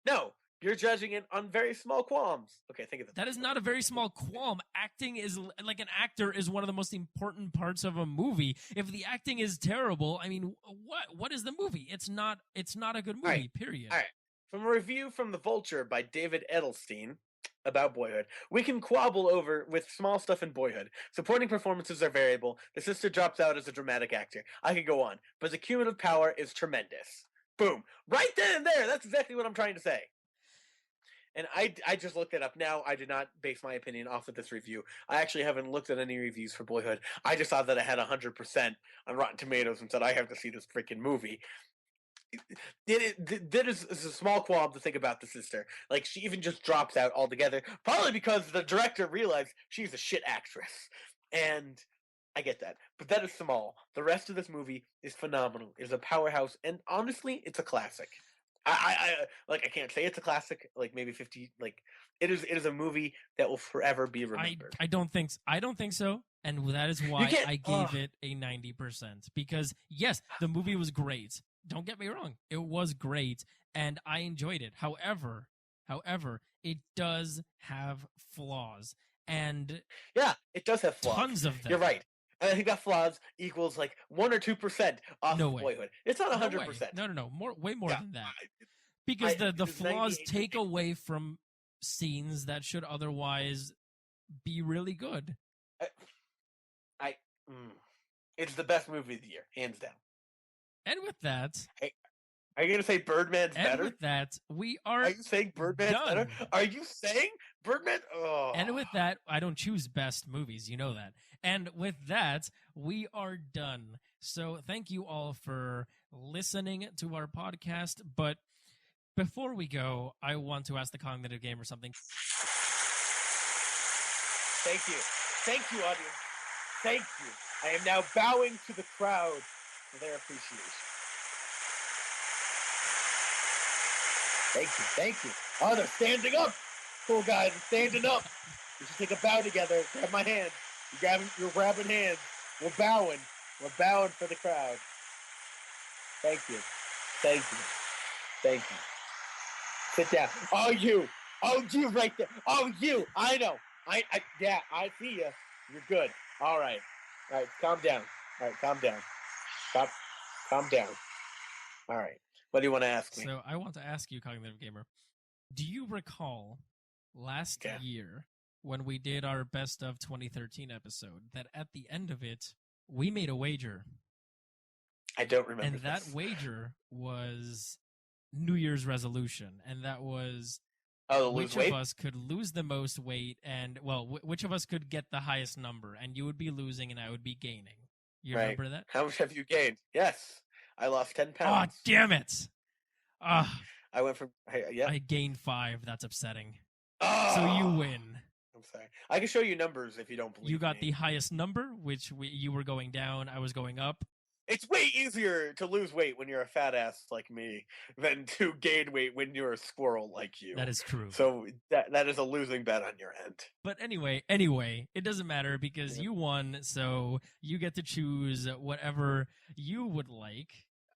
No, you're judging it on very small qualms. Okay, think of it. That is not a very small qualm. Acting is, like, an actor is one of the most important parts of a movie. If the acting is terrible, I mean, what is the movie? It's not a good movie, period. All right. From a review from The Vulture by David Edelstein about Boyhood, we can quabble over with small stuff in Boyhood. Supporting performances are variable. The sister drops out as a dramatic actor. I could go on, but the cumulative power is tremendous. Boom. Right then and there. That's exactly what I'm trying to say. And I just looked it up. Now, I did not base my opinion off of this review. I actually haven't looked at any reviews for Boyhood. I just saw that it had 100% on Rotten Tomatoes and said, I have to see this freaking movie. That is a small qualm to think about the sister. Like, she even just drops out altogether, probably because the director realized she's a shit actress. And I get that. But that is small. The rest of this movie is phenomenal. It's a powerhouse, and honestly, it's a classic. I can't say it's a classic. Like maybe 50. Like it is a movie that will forever be remembered. I don't think so, and that is You why can't. I gave it a 90%. Because yes, the movie was great. Don't get me wrong, it was great, and I enjoyed it. However, it does have flaws, and Yeah, it does have flaws. tons of them. You're right. And I think that flaws equals like 1 or 2% off No of way. Boyhood. It's not 100%. No. Way more Yeah, than that. Because the flaws 98%. take away from scenes that should otherwise be really good. It's the best movie of the year, hands down. And with that, are you gonna say Birdman's and better? with that, we are. Are you saying Birdman's done. better? Are you saying Birdman? Oh. And with that, I don't choose best movies, you know that. And with that, we are done. So thank you all for listening to our podcast. But before we go, I want to ask the Cognitive Gamer something. Thank you, audience. Thank you. I am now bowing to the crowd for their appreciation. Thank you. Oh, they're standing up. Cool guys, they're standing up. We should take a bow together. Grab my hand. You're grabbing hands. We're bowing. We're bowing for the crowd. Thank you. Sit down. Oh, you right there. Oh, you. I know. I see you. You're good. All right, calm down. Calm down. All right. What do you want to ask me? So I want to ask you, Cognitive Gamer, do you recall last year when we did our Best of 2013 episode that at the end of it, we made a wager? I don't remember. And that wager was New Year's resolution. And that was which of us could lose the most weight and, which of us could get the highest number. And you would be losing and I would be gaining. You remember that? How much have you gained? Yes. I lost 10 pounds. Oh, damn it. I went from, I gained 5. That's upsetting. Oh! So you win. I'm sorry. I can show you numbers if you don't believe me. You got the highest number, which you were going down, I was going up. It's way easier to lose weight when you're a fat ass like me than to gain weight when you're a squirrel like you. That is true. So that is a losing bet on your end. But anyway, it doesn't matter because you won, so you get to choose whatever you would like,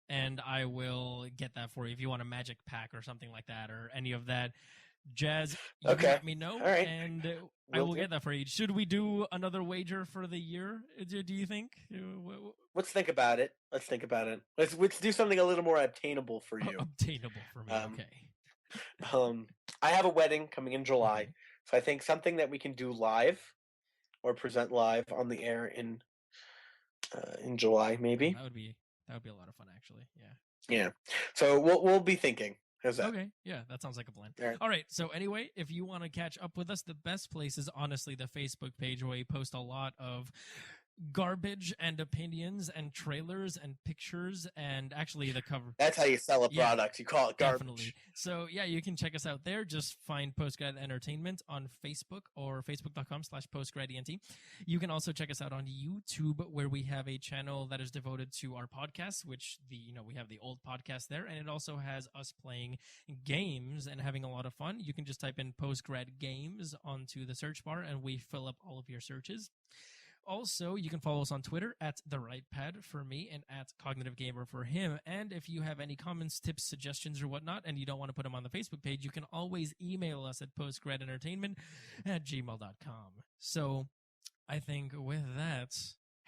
and I will get that for you if you want a magic pack or something like that or any of that. Jazz, you let me know, and I will get that for you. Should we do another wager for the year, do you think? Let's think about it. Let's do something a little more obtainable for you. Obtainable for me, okay. I have a wedding coming in July, so I think something that we can do live or present live on the air in July, maybe. That would be a lot of fun, actually. Yeah. So we'll be thinking. How's that? Okay, yeah, that sounds like a plan. All right, so anyway, if you want to catch up with us, the best place is honestly the Facebook page where we post a lot of garbage and opinions and trailers and pictures and actually the cover. That's how you sell a product. You call it garbage. Definitely. So yeah, you can check us out there. Just find PostGrad Entertainment on Facebook or facebook.com/PostGradENT. You can also check us out on YouTube where we have a channel that is devoted to our podcast, which we have the old podcast there, and it also has us playing games and having a lot of fun. You can just type in PostGrad Games onto the search bar and we fill up all of your searches. Also, you can follow us on Twitter at TheRightPad for me and at Cognitive Gamer for him. And if you have any comments, tips, suggestions, or whatnot, and you don't want to put them on the Facebook page, you can always email us at postgradentertainment@gmail.com. So I think with that,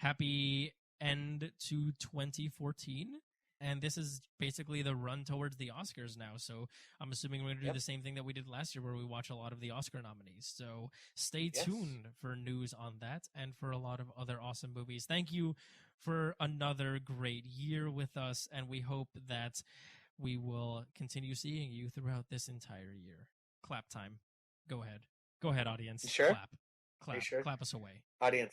happy end to 2014. And this is basically the run towards the Oscars now. So I'm assuming we're going to do the same thing that we did last year where we watch a lot of the Oscar nominees. So stay tuned for news on that and for a lot of other awesome movies. Thank you for another great year with us. And we hope that we will continue seeing you throughout this entire year. Clap time. Go ahead. Go ahead, audience. You sure? Clap. You sure? Clap us away. Audience.